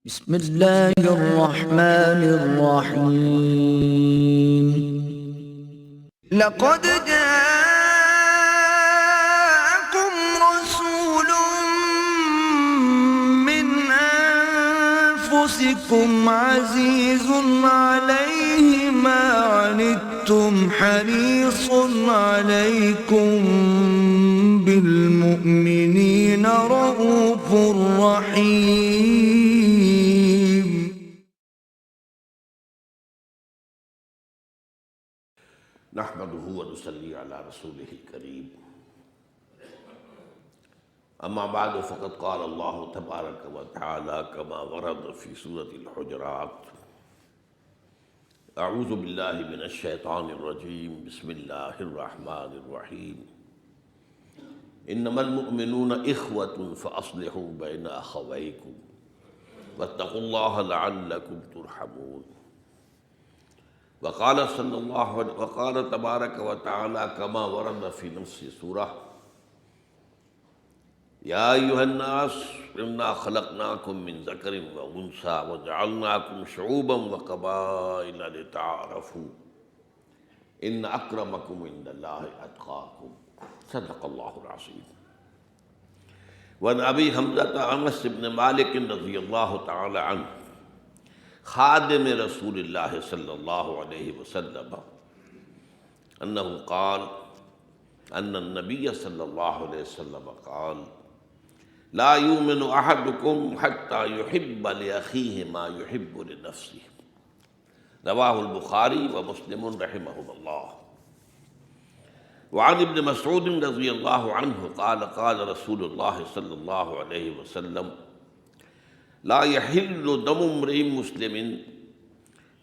بسم الله الرحمن الرحيم. لقد جاءكم رسول من أنفسكم عزيز عليه ما عنتم حريص عليكم بالمؤمنين رؤوف رحيم. نحمده ونصلي على رسوله الكريم. اما بعد فقد قال الله تبارك وتعالى كما ورد في سورة الحجرات: اعوذ بالله من الشيطان الرجيم بسم الله الرحمن الرحيم انما المؤمنون اخوة فاصلحوا بين اخويكم واتقوا الله لعلكم ترحمون. وقال تبارك وتعالى كما ورد في نفس سورة: يا أيها الناس إنا خلقناكم من ذكر وأنثى وجعلناكم شعوبا وقبائل لتعارفوا إن أكرمكم عند الله أتقاكم. صدق الله العظيم. وعن أبي حمزة أنس بن مالك رضي الله تعالى عنه خادم رسول اللہ صلی اللہ علیہ وسلم انہ قال ان النبی صلی اللہ علیہ وسلم قال لا یؤمن احدکم حتی یحب لأخیہ ما یحب لنفسہ. رواہ البخاری ومسلم رحمہم اللہ. وعن ابن مسعود رضی اللہ عنہ قال قال رسول اللہ صلی اللہ علیہ وسلم لا يحل دم امرئ مسلم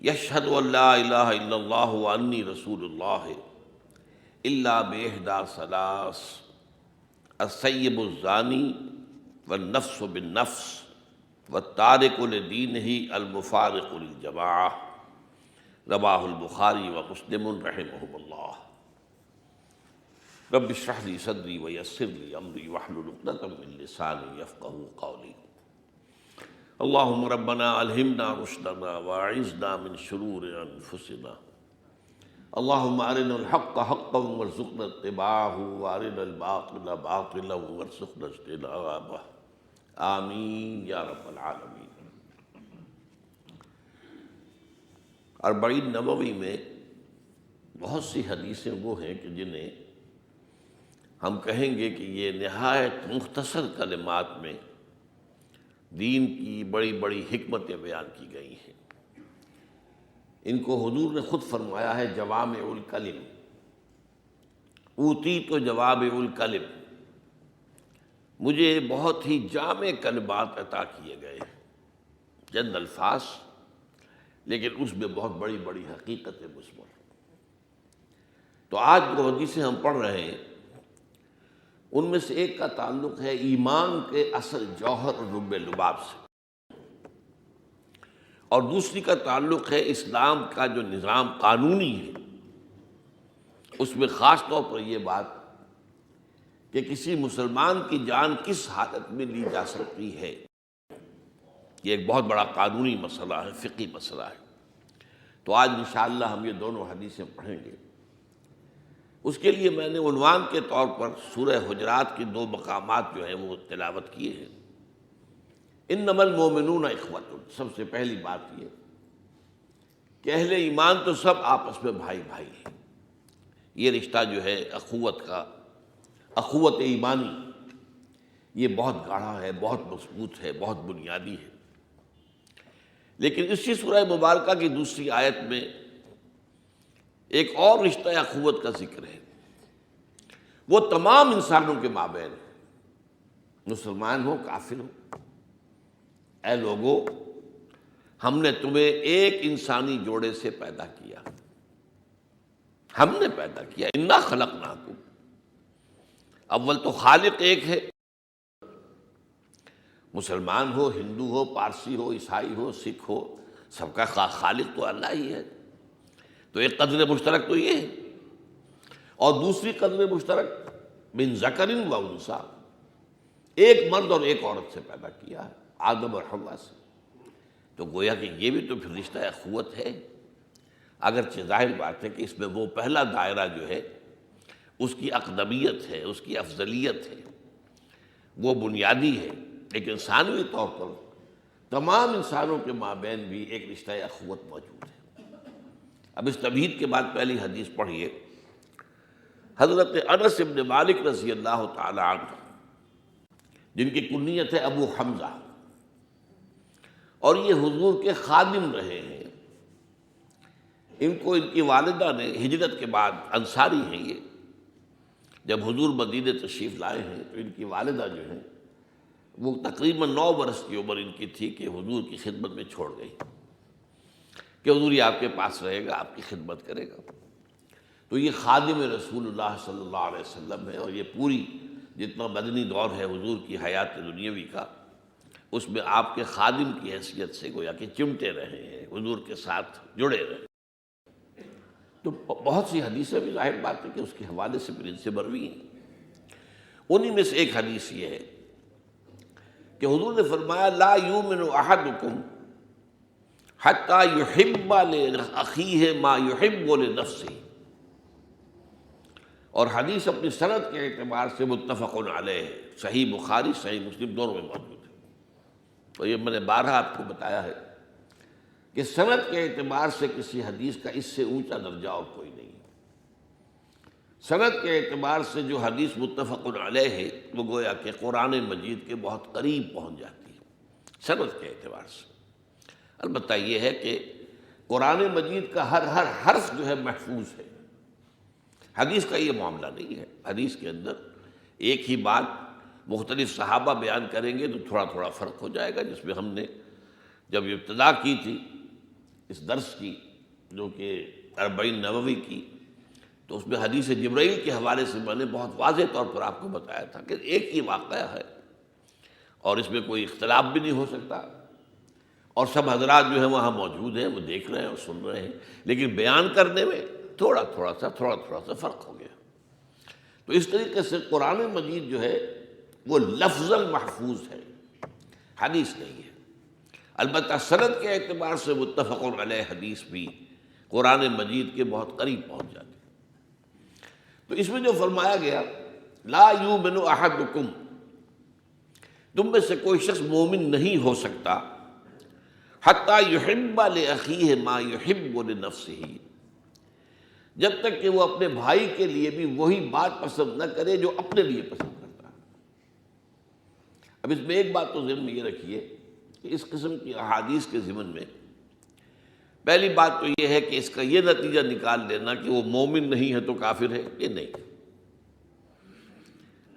يشهد ان لا اله الا الله واني رسول الله الا باحدى ثلاث: الثيب الزاني والنفس بالنفس والتارك لدينه المفارق للجماعة. رواه البخاري ومسلم رحمهم الله. رب اشرح لي صدري ويسر لي امري واحلل عقدة من لساني يفقهوا قولي. اللهم ربنا الہمنا رشدنا واعذنا من شرور انفسنا. اللهم ارنا الحق حقا وارزقنا اتباعه وارنا الباطل باطلا وارزقنا اجتنابه. آمین یا رب العالمین. اربعین نبوی میں بہت سی حدیثیں وہ ہیں کہ جنہیں ہم کہیں گے کہ یہ نہایت مختصر کلمات میں دین کی بڑی بڑی حکمتیں بیان کی گئی ہیں. ان کو حضور نے خود فرمایا ہے جوامع الکلم. اوتیت جوامع الکلم، مجھے بہت ہی جامع کلمات عطا کیے گئے. چند الفاظ لیکن اس میں بہت بڑی بڑی حقیقتیں مثمر. تو آج جو حدیثیں ہم پڑھ رہے ہیں ان میں سے ایک کا تعلق ہے ایمان کے اصل جوہر اور رب لباب سے، اور دوسری کا تعلق ہے اسلام کا جو نظام قانونی ہے اس میں خاص طور پر یہ بات کہ کسی مسلمان کی جان کس حالت میں لی جا سکتی ہے. یہ ایک بہت بڑا قانونی مسئلہ ہے، فقہی مسئلہ ہے. تو آج انشاءاللہ ہم یہ دونوں حدیثیں پڑھیں گے. اس کے لیے میں نے عنوان کے طور پر سورہ حجرات کی دو مقامات جو ہیں وہ تلاوت کیے ہیں. انما المؤمنون اخوۃ. سب سے پہلی بات یہ کہ اہل ایمان تو سب آپس میں بھائی بھائی ہیں. یہ رشتہ جو ہے اخوت کا، اخوت ایمانی، یہ بہت گاڑھا ہے، بہت مضبوط ہے، بہت بنیادی ہے. لیکن اسی سورہ مبارکہ کی دوسری آیت میں ایک اور رشتہ اخوت کا ذکر ہے. وہ تمام انسانوں کے مابین، مسلمان ہو کافر ہو. اے لوگو، ہم نے تمہیں ایک انسانی جوڑے سے پیدا کیا. ہم نے پیدا کیا. انا خلقناکم. اول تو خالق ایک ہے. مسلمان ہو، ہندو ہو، پارسی ہو، عیسائی ہو، سکھ ہو، سب کا خالق تو اللہ ہی ہے. تو ایک قدر مشترک تو یہ ہے. اور دوسری قدر مشترک من ذکر و انثی، ایک مرد اور ایک عورت سے پیدا کیا ہے، آدم اور حوا سے. تو گویا کہ یہ بھی تو پھر رشتہ اخوت ہے، اگرچہ ظاہر بات ہے کہ اس میں وہ پہلا دائرہ جو ہے اس کی اقدمیت ہے، اس کی افضلیت ہے، وہ بنیادی ہے، لیکن ثانوی طور پر تمام انسانوں کے مابین بھی ایک رشتہ اخوت موجود ہے۔ اب اس تمہید کے بعد پہلی حدیث پڑھیے، حضرت انس بن مالک رضی اللہ تعالی عنہ، جن کی کنیت ہے ابو حمزہ، اور یہ حضور کے خادم رہے ہیں۔ ان کو ان کی والدہ نے ہجرت کے بعد، انصاری ہیں یہ، جب حضور مدینہ تشریف لائے ہیں تو ان کی والدہ جو ہیں وہ تقریباً 9 برس کی عمر ان کی تھی کہ حضور کی خدمت میں چھوڑ گئی کہ حضور یہ آپ کے پاس رہے گا، آپ کی خدمت کرے گا۔ تو یہ خادم رسول اللہ صلی اللہ علیہ وسلم ہے، اور یہ پوری جتنا مدنی دور ہے حضور کی حیات دنیاوی کا، اس میں آپ کے خادم کی حیثیت سے گویا کہ چمٹے رہے ہیں، حضور کے ساتھ جڑے رہے۔ تو بہت سی حدیثیں بھی ظاہر بات ہے کہ اس کے حوالے سے پھر ان سے مروی ہیں۔ انہی میں سے ایک حدیث یہ ہے کہ حضور نے فرمایا لا یؤمن احدکم حتی یحب لاخیہ ما یحب لنفسہ، اور حدیث اپنی سند کے اعتبار سے متفق علیہ ہے، صحیح بخاری صحیح مسلم دونوں میں موجود ہے۔ تو یہ میں نے بارہا آپ کو بتایا ہے کہ سند کے اعتبار سے کسی حدیث کا اس سے اونچا درجہ اور کوئی نہیں ہے۔ سند کے اعتبار سے جو حدیث متفق علیہ ہے وہ گویا کہ قرآن مجید کے بہت قریب پہنچ جاتی ہے سند کے اعتبار سے۔ البتہ یہ ہے کہ قرآن مجید کا ہر حرف جو ہے محفوظ ہے، حدیث کا یہ معاملہ نہیں ہے۔ حدیث کے اندر ایک ہی بات مختلف صحابہ بیان کریں گے تو تھوڑا تھوڑا فرق ہو جائے گا، جس میں ہم نے جب ابتدا کی تھی اس درس کی جو کہ 40 نووی کی، تو اس میں حدیث جبرائیل کے حوالے سے میں نے بہت واضح طور پر آپ کو بتایا تھا کہ ایک ہی واقعہ ہے اور اس میں کوئی اختلاف بھی نہیں ہو سکتا، اور سب حضرات جو ہیں وہاں موجود ہیں، وہ دیکھ رہے ہیں اور سن رہے ہیں، لیکن بیان کرنے میں تھوڑا تھوڑا سا فرق ہو گیا۔ تو اس طریقے سے قرآن مجید جو ہے وہ لفظاً محفوظ ہے، حدیث نہیں ہے۔ البتہ سند کے اعتبار سے متفق علیہ حدیث بھی قرآن مجید کے بہت قریب پہنچ جاتی ہے۔ تو اس میں جو فرمایا گیا لا یؤمن احدکم، تم میں سے کوئی شخص مومن نہیں ہو سکتا حتی یحب لاخیہ ما یحب لنفسہ، جب تک کہ وہ اپنے بھائی کے لیے بھی وہی بات پسند نہ کرے جو اپنے لیے پسند کرتا ہے۔ اب اس میں ایک بات تو ذہن میں یہ رکھیے کہ اس قسم کی احادیث کے ضمن میں پہلی بات تو یہ ہے کہ اس کا یہ نتیجہ نکال لینا کہ وہ مومن نہیں ہے تو کافر ہے، یہ نہیں،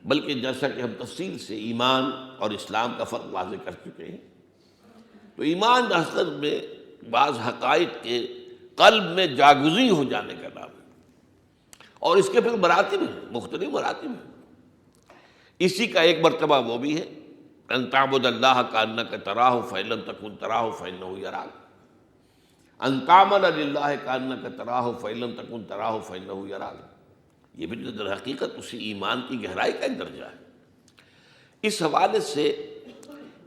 بلکہ جیسا کہ ہم تفصیل سے ایمان اور اسلام کا فرق واضح کر چکے ہیں، تو ایمان اصل میں بعض حقائق کے قلب میں جاگزی ہو جانے کا نام ہے، اور اس کے پھر مراتب ہیں، مختلف مراتب ہیں۔ اسی کا ایک مرتبہ وہ بھی ہے ان تعبد اللہ کانک تراہ فإن لم تکن تراہ فإنہ یراک، ان تعمل للہ کانک تراہ فإن لم تکن تراہ فإنہ یراک، یہ بھی در حقیقت اسی ایمان کی گہرائی کا ایک درجہ ہے۔ اس حوالے سے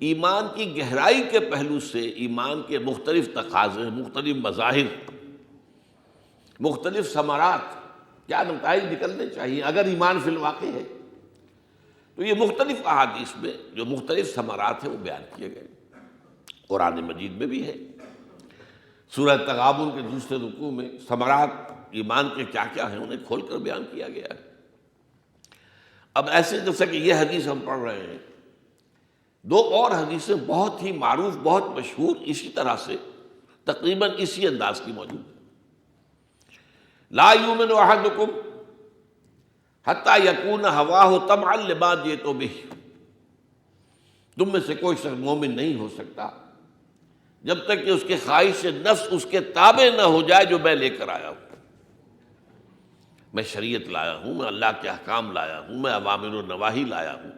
ایمان کی گہرائی کے پہلو سے ایمان کے مختلف تقاضے، مختلف مظاہر، مختلف ثمرات، کیا نتائج نکلنے چاہیے اگر ایمان فی الواقع ہے، تو یہ مختلف احادیث میں جو مختلف ثمرات ہیں وہ بیان کیے گئے، قرآن مجید میں بھی ہے۔ سورہ تغابن کے دوسرے رکوع میں ثمرات ایمان کے کیا کیا ہیں انہیں کھول کر بیان کیا گیا ہے۔ اب ایسے جیسا کہ یہ حدیث ہم پڑھ رہے ہیں، دو اور حدیثیں بہت ہی معروف، بہت مشہور، اسی طرح سے تقریباً اسی انداز کی موجود ہیں۔ لا یؤمن احدکم حتی یکون ہواہ طبعا لما جئت بہ، تم میں سے کوئی شخص مومن نہیں ہو سکتا جب تک کہ اس کے خواہش نفس اس کے تابع نہ ہو جائے جو میں لے کر آیا ہوں۔ میں شریعت لایا ہوں، میں اللہ کے احکام لایا ہوں، میں اوامر و نواہی لایا ہوں۔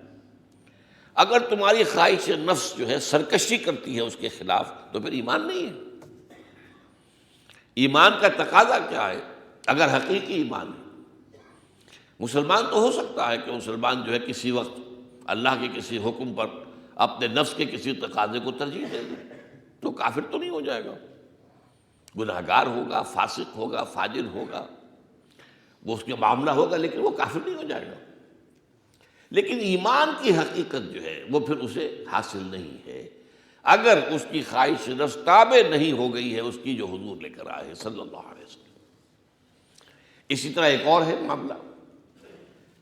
اگر تمہاری خواہش نفس جو ہے سرکشی کرتی ہے اس کے خلاف تو پھر ایمان نہیں ہے۔ ایمان کا تقاضا کیا ہے اگر حقیقی ایمان ہے؟ مسلمان تو ہو سکتا ہے کہ مسلمان جو ہے کسی وقت اللہ کے کسی حکم پر اپنے نفس کے کسی تقاضے کو ترجیح دے دے، تو کافر تو نہیں ہو جائے گا، گناہگار ہوگا، فاسق ہوگا، فاجر ہوگا، وہ اس کے معاملہ ہوگا، لیکن وہ کافر نہیں ہو جائے گا۔ لیکن ایمان کی حقیقت جو ہے وہ پھر اسے حاصل نہیں ہے اگر اس کی خواہش نفس تابع نہیں ہو گئی ہے اس کی جو حضور لے کر آئے صلی اللہ علیہ وسلم۔ اسی طرح ایک اور ہے معاملہ،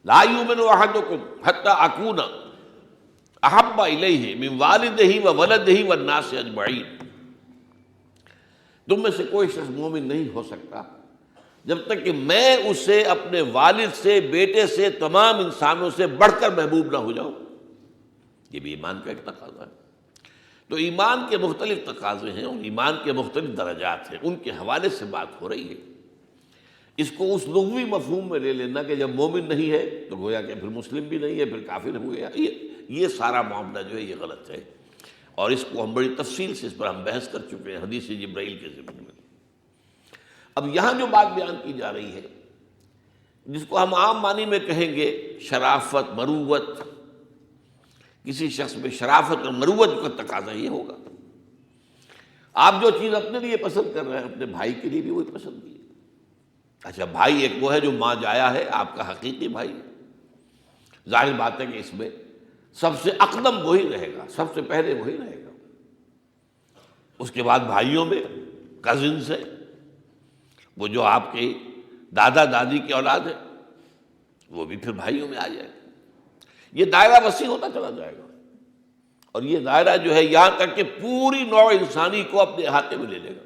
لا یؤمن احدکم حتی اکون احب الیہ من والدہ وولدہ والناس اجمعین، تم میں سے کوئی شخص مومن نہیں ہو سکتا جب تک کہ میں اسے اپنے والد سے، بیٹے سے، تمام انسانوں سے بڑھ کر محبوب نہ ہو جاؤں۔ یہ بھی ایمان کا ایک تقاضا ہے۔ تو ایمان کے مختلف تقاضے ہیں اور ایمان کے مختلف درجات ہیں، ان کے حوالے سے بات ہو رہی ہے۔ اس کو اس لغوی مفہوم میں لے لینا کہ جب مومن نہیں ہے تو گویا کہ پھر مسلم بھی نہیں ہے، پھر کافر ہو گیا، یہ سارا معاملہ جو ہے یہ غلط ہے، اور اس کو ہم بڑی تفصیل سے اس پر ہم بحث کر چکے ہیں حدیث جبرائیل کے ضمن میں۔ اب یہاں جو بات بیان کی جا رہی ہے جس کو ہم عام معنی میں کہیں گے شرافت، مروت، کسی شخص میں شرافت اور مروت کا تقاضا یہ ہوگا، آپ جو چیز اپنے لیے پسند کر رہے ہیں اپنے بھائی کے لیے بھی وہی پسند کیجیے۔ اچھا، بھائی ایک وہ ہے جو ماں جایا ہے، آپ کا حقیقی بھائی، ظاہر بات ہے کہ اس میں سب سے اقدم وہی رہے گا، سب سے پہلے وہی رہے گا۔ اس کے بعد بھائیوں میں کزنز ہے، وہ جو آپ کے دادا دادی کی اولاد ہے وہ بھی پھر بھائیوں میں آ جائے گا۔ یہ دائرہ وسیع ہوتا چلا جائے گا، اور یہ دائرہ جو ہے یہاں تک کہ پوری نوع انسانی کو اپنے احاطے میں لے لے گا،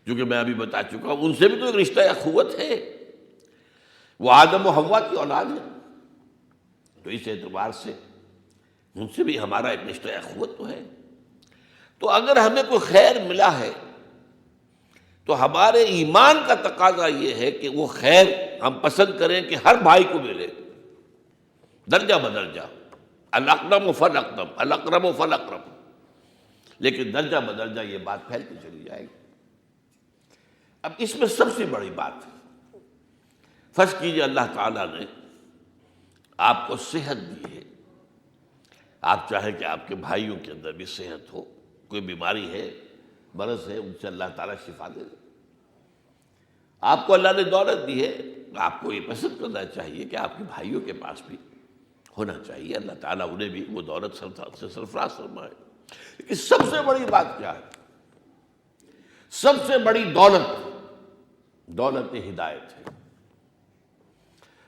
کیونکہ میں ابھی بتا چکا ہوں ان سے بھی تو ایک رشتہ اخوت ہے، وہ آدم و حوا کی اولاد ہے، تو اس اعتبار سے ان سے بھی ہمارا ایک رشتہ اخوت تو ہے۔ تو اگر ہمیں کوئی خیر ملا ہے تو ہمارے ایمان کا تقاضا یہ ہے کہ وہ خیر ہم پسند کریں کہ ہر بھائی کو ملے، درجہ بدرجہ، الاقرب فالاقرب، الاقرب فالاقرب، لیکن درجہ بدرجہ یہ بات پھیلتی چلی جائے گی۔ اب اس میں سب سے بڑی بات ہے، فرض کیجیے اللہ تعالیٰ نے آپ کو صحت دی ہے، آپ چاہیں کہ آپ کے بھائیوں کے اندر بھی صحت ہو، کوئی بیماری ہے، مرض ہے، ان سے اللہ تعالیٰ شفا دے دے۔ آپ کو اللہ نے دولت دی ہے، آپ کو یہ پسند کرنا چاہیے کہ آپ کے بھائیوں کے پاس بھی ہونا چاہیے، اللہ تعالیٰ انہیں بھی وہ دولت سے سرفراز فرمائے۔ لیکن سب سے بڑی بات کیا ہے؟ سب سے بڑی دولت ہدایت ہے۔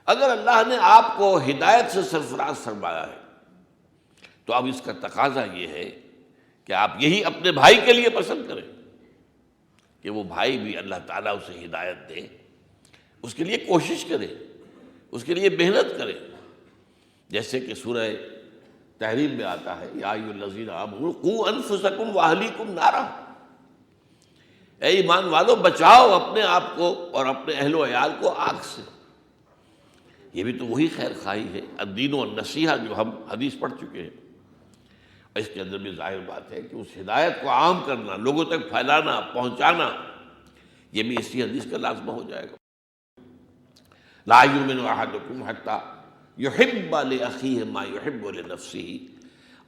اگر اللہ نے آپ کو ہدایت سے سرفراز فرمایا ہے تو اب اس کا تقاضا یہ ہے کہ آپ یہی اپنے بھائی کے لیے پسند کریں کہ وہ بھائی بھی اللہ تعالیٰ اسے ہدایت دے، اس کے لیے کوشش کرے، اس کے لیے محنت کرے، جیسے کہ سورہ تحریم میں آتا ہے یا ایھا الذین آمنوا قوا انفسکم واہلیکم نارا، اے ایمان والو بچاؤ اپنے آپ کو اور اپنے اہل و عیال کو آگ سے۔ یہ بھی تو وہی خیر خواہی ہے، الدین والنصیحہ جو ہم حدیث پڑھ چکے ہیں، اس کے اندر بھی ظاہر بات ہے کہ اس ہدایت کو عام کرنا، لوگوں تک پھیلانا، پہنچانا، یہ بھی اسی حدیث کا لازمہ ہو جائے گا۔ لا یؤمن احدکم حتی یحب لاخیہ ما یحب لنفسہ۔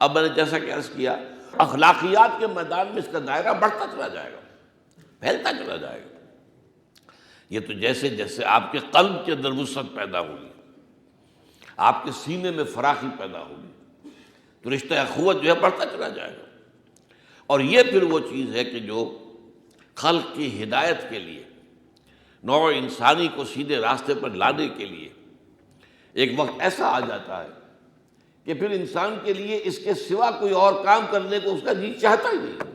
اب میں نے جیسا کہ عرض کیا اخلاقیات کے میدان میں اس کا دائرہ بڑھتا چلا جائے گا، پھیلتا چلا جائے گا۔ یہ تو جیسے جیسے آپ کے قلب کے اندر وسعت پیدا ہوگی، آپ کے سینے میں فراخی پیدا ہوگی، تو رشتہ اخوت جو ہے بڑھتا چلا جائے گا۔ اور یہ پھر وہ چیز ہے کہ جو خلق کی ہدایت کے لیے، نوع انسانی کو سیدھے راستے پر لانے کے لیے ایک وقت ایسا آ جاتا ہے کہ پھر انسان کے لیے اس کے سوا کوئی اور کام کرنے کو اس کا جی چاہتا ہی نہیں۔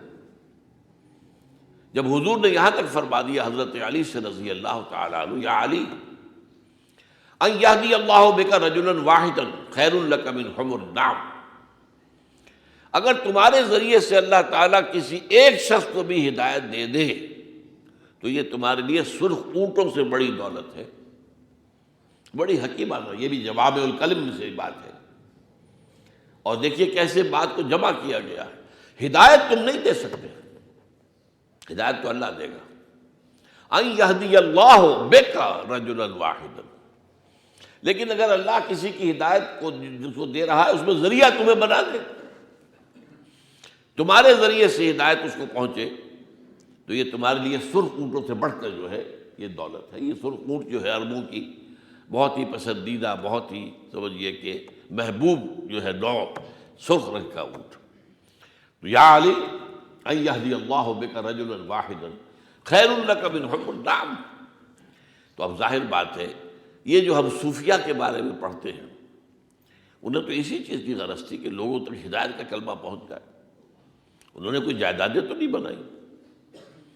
جب حضور نے یہاں تک فرما دیا حضرت علی سے رضی اللہ تعالیٰ عنہ، یا علی ان یہدی اللہ بک رجلا واحدا خیر لک من حمر النعم، اگر تمہارے ذریعے سے اللہ تعالیٰ کسی ایک شخص کو بھی ہدایت دے دے تو یہ تمہارے لیے سرخ اونٹوں سے بڑی دولت ہے۔ بڑی حکیمانہ، یہ بھی جواب الکلم میں سے بات ہے۔ اور دیکھیے کیسے بات کو جمع کیا گیا ہے۔ ہدایت تم نہیں دے سکتے، ہدایت تو اللہ دے گا۔ ان یہدی اللہ بک رجلا واحدا، لیکن اگر اللہ کسی کی ہدایت کو جس کو دے رہا ہے اس میں ذریعہ تمہیں بنا دے تمہارے ذریعے سے ہدایت اس کو پہنچے تو یہ تمہارے لیے سرخ اونٹوں سے بڑھ کر جو ہے یہ دولت ہے۔ یہ سرخ اونٹ جو ہے عربوں کی بہت ہی پسندیدہ، بہت ہی سمجھیے کہ محبوب جو ہے نوع، سرخ رنگ کا اونٹ۔ تو یا علی ان یہدی اللہ بک رجلا واحدا خیر لک من حمر النعم۔ تو اب ظاہر بات ہے یہ جو ہم صوفیہ کے بارے میں پڑھتے ہیں انہیں تو اسی چیز کی غرض تھی کہ لوگوں تک ہدایت کا کلمہ پہنچ جائے۔ انہوں نے کوئی جائیدادیں تو نہیں بنائی۔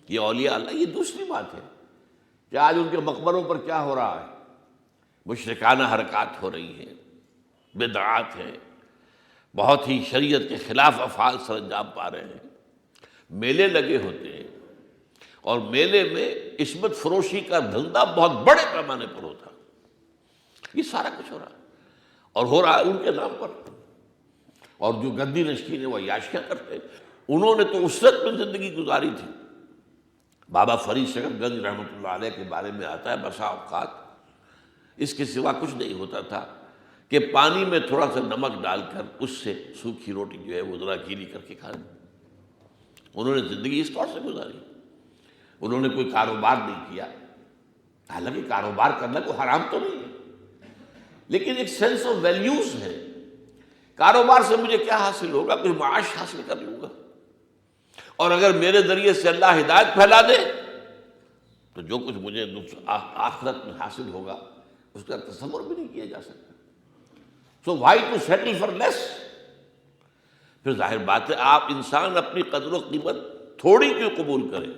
یہ اولیاء اللہ، یہ دوسری بات ہے کہ آج ان کے مقبروں پر کیا ہو رہا ہے، مشرکانہ حرکات ہو رہی ہیں، بدعات ہیں، بہت ہی شریعت کے خلاف افعال سر انجام پا رہے ہیں، میلے لگے ہوتے ہیں، اور میلے میں عصمت فروشی کا دھندا بہت بڑے پیمانے پر ہوتا ہے۔ یہ سارا کچھ ہو رہا ہے، اور ہو رہا ہے ان کے نام پر۔ اور جو گدی نشین ہے وہ عیاشیاں کرتے ہیں۔ انہوں نے تو عسرت میں زندگی گزاری تھی۔ بابا فرید شکر گنج رحمۃ اللہ علیہ کے بارے میں آتا ہے بسا اوقات اس کے سوا کچھ نہیں ہوتا تھا کہ پانی میں تھوڑا سا نمک ڈال کر اس سے سوکھی روٹی جو ہے وہ ذرا گیلی کر کے کھانی۔ انہوں نے زندگی اس طور سے گزاری۔ انہوں نے کوئی کاروبار نہیں کیا، حالانکہ کاروبار کرنا کوئی حرام تو نہیں ہے، لیکن ایک سینس آف ویلیوز ہے۔ کاروبار سے مجھے کیا حاصل ہوگا؟ کوئی معاش حاصل کر لوں گا، اور اگر میرے ذریعے سے اللہ ہدایت پھیلا دے تو جو کچھ مجھے آخرت میں حاصل ہوگا اس کا تصور بھی نہیں کیا جا سکتا۔ So why to settle for less? پھر ظاہر بات ہے آپ انسان اپنی قدر و قیمت تھوڑی کیوں قبول کرے؟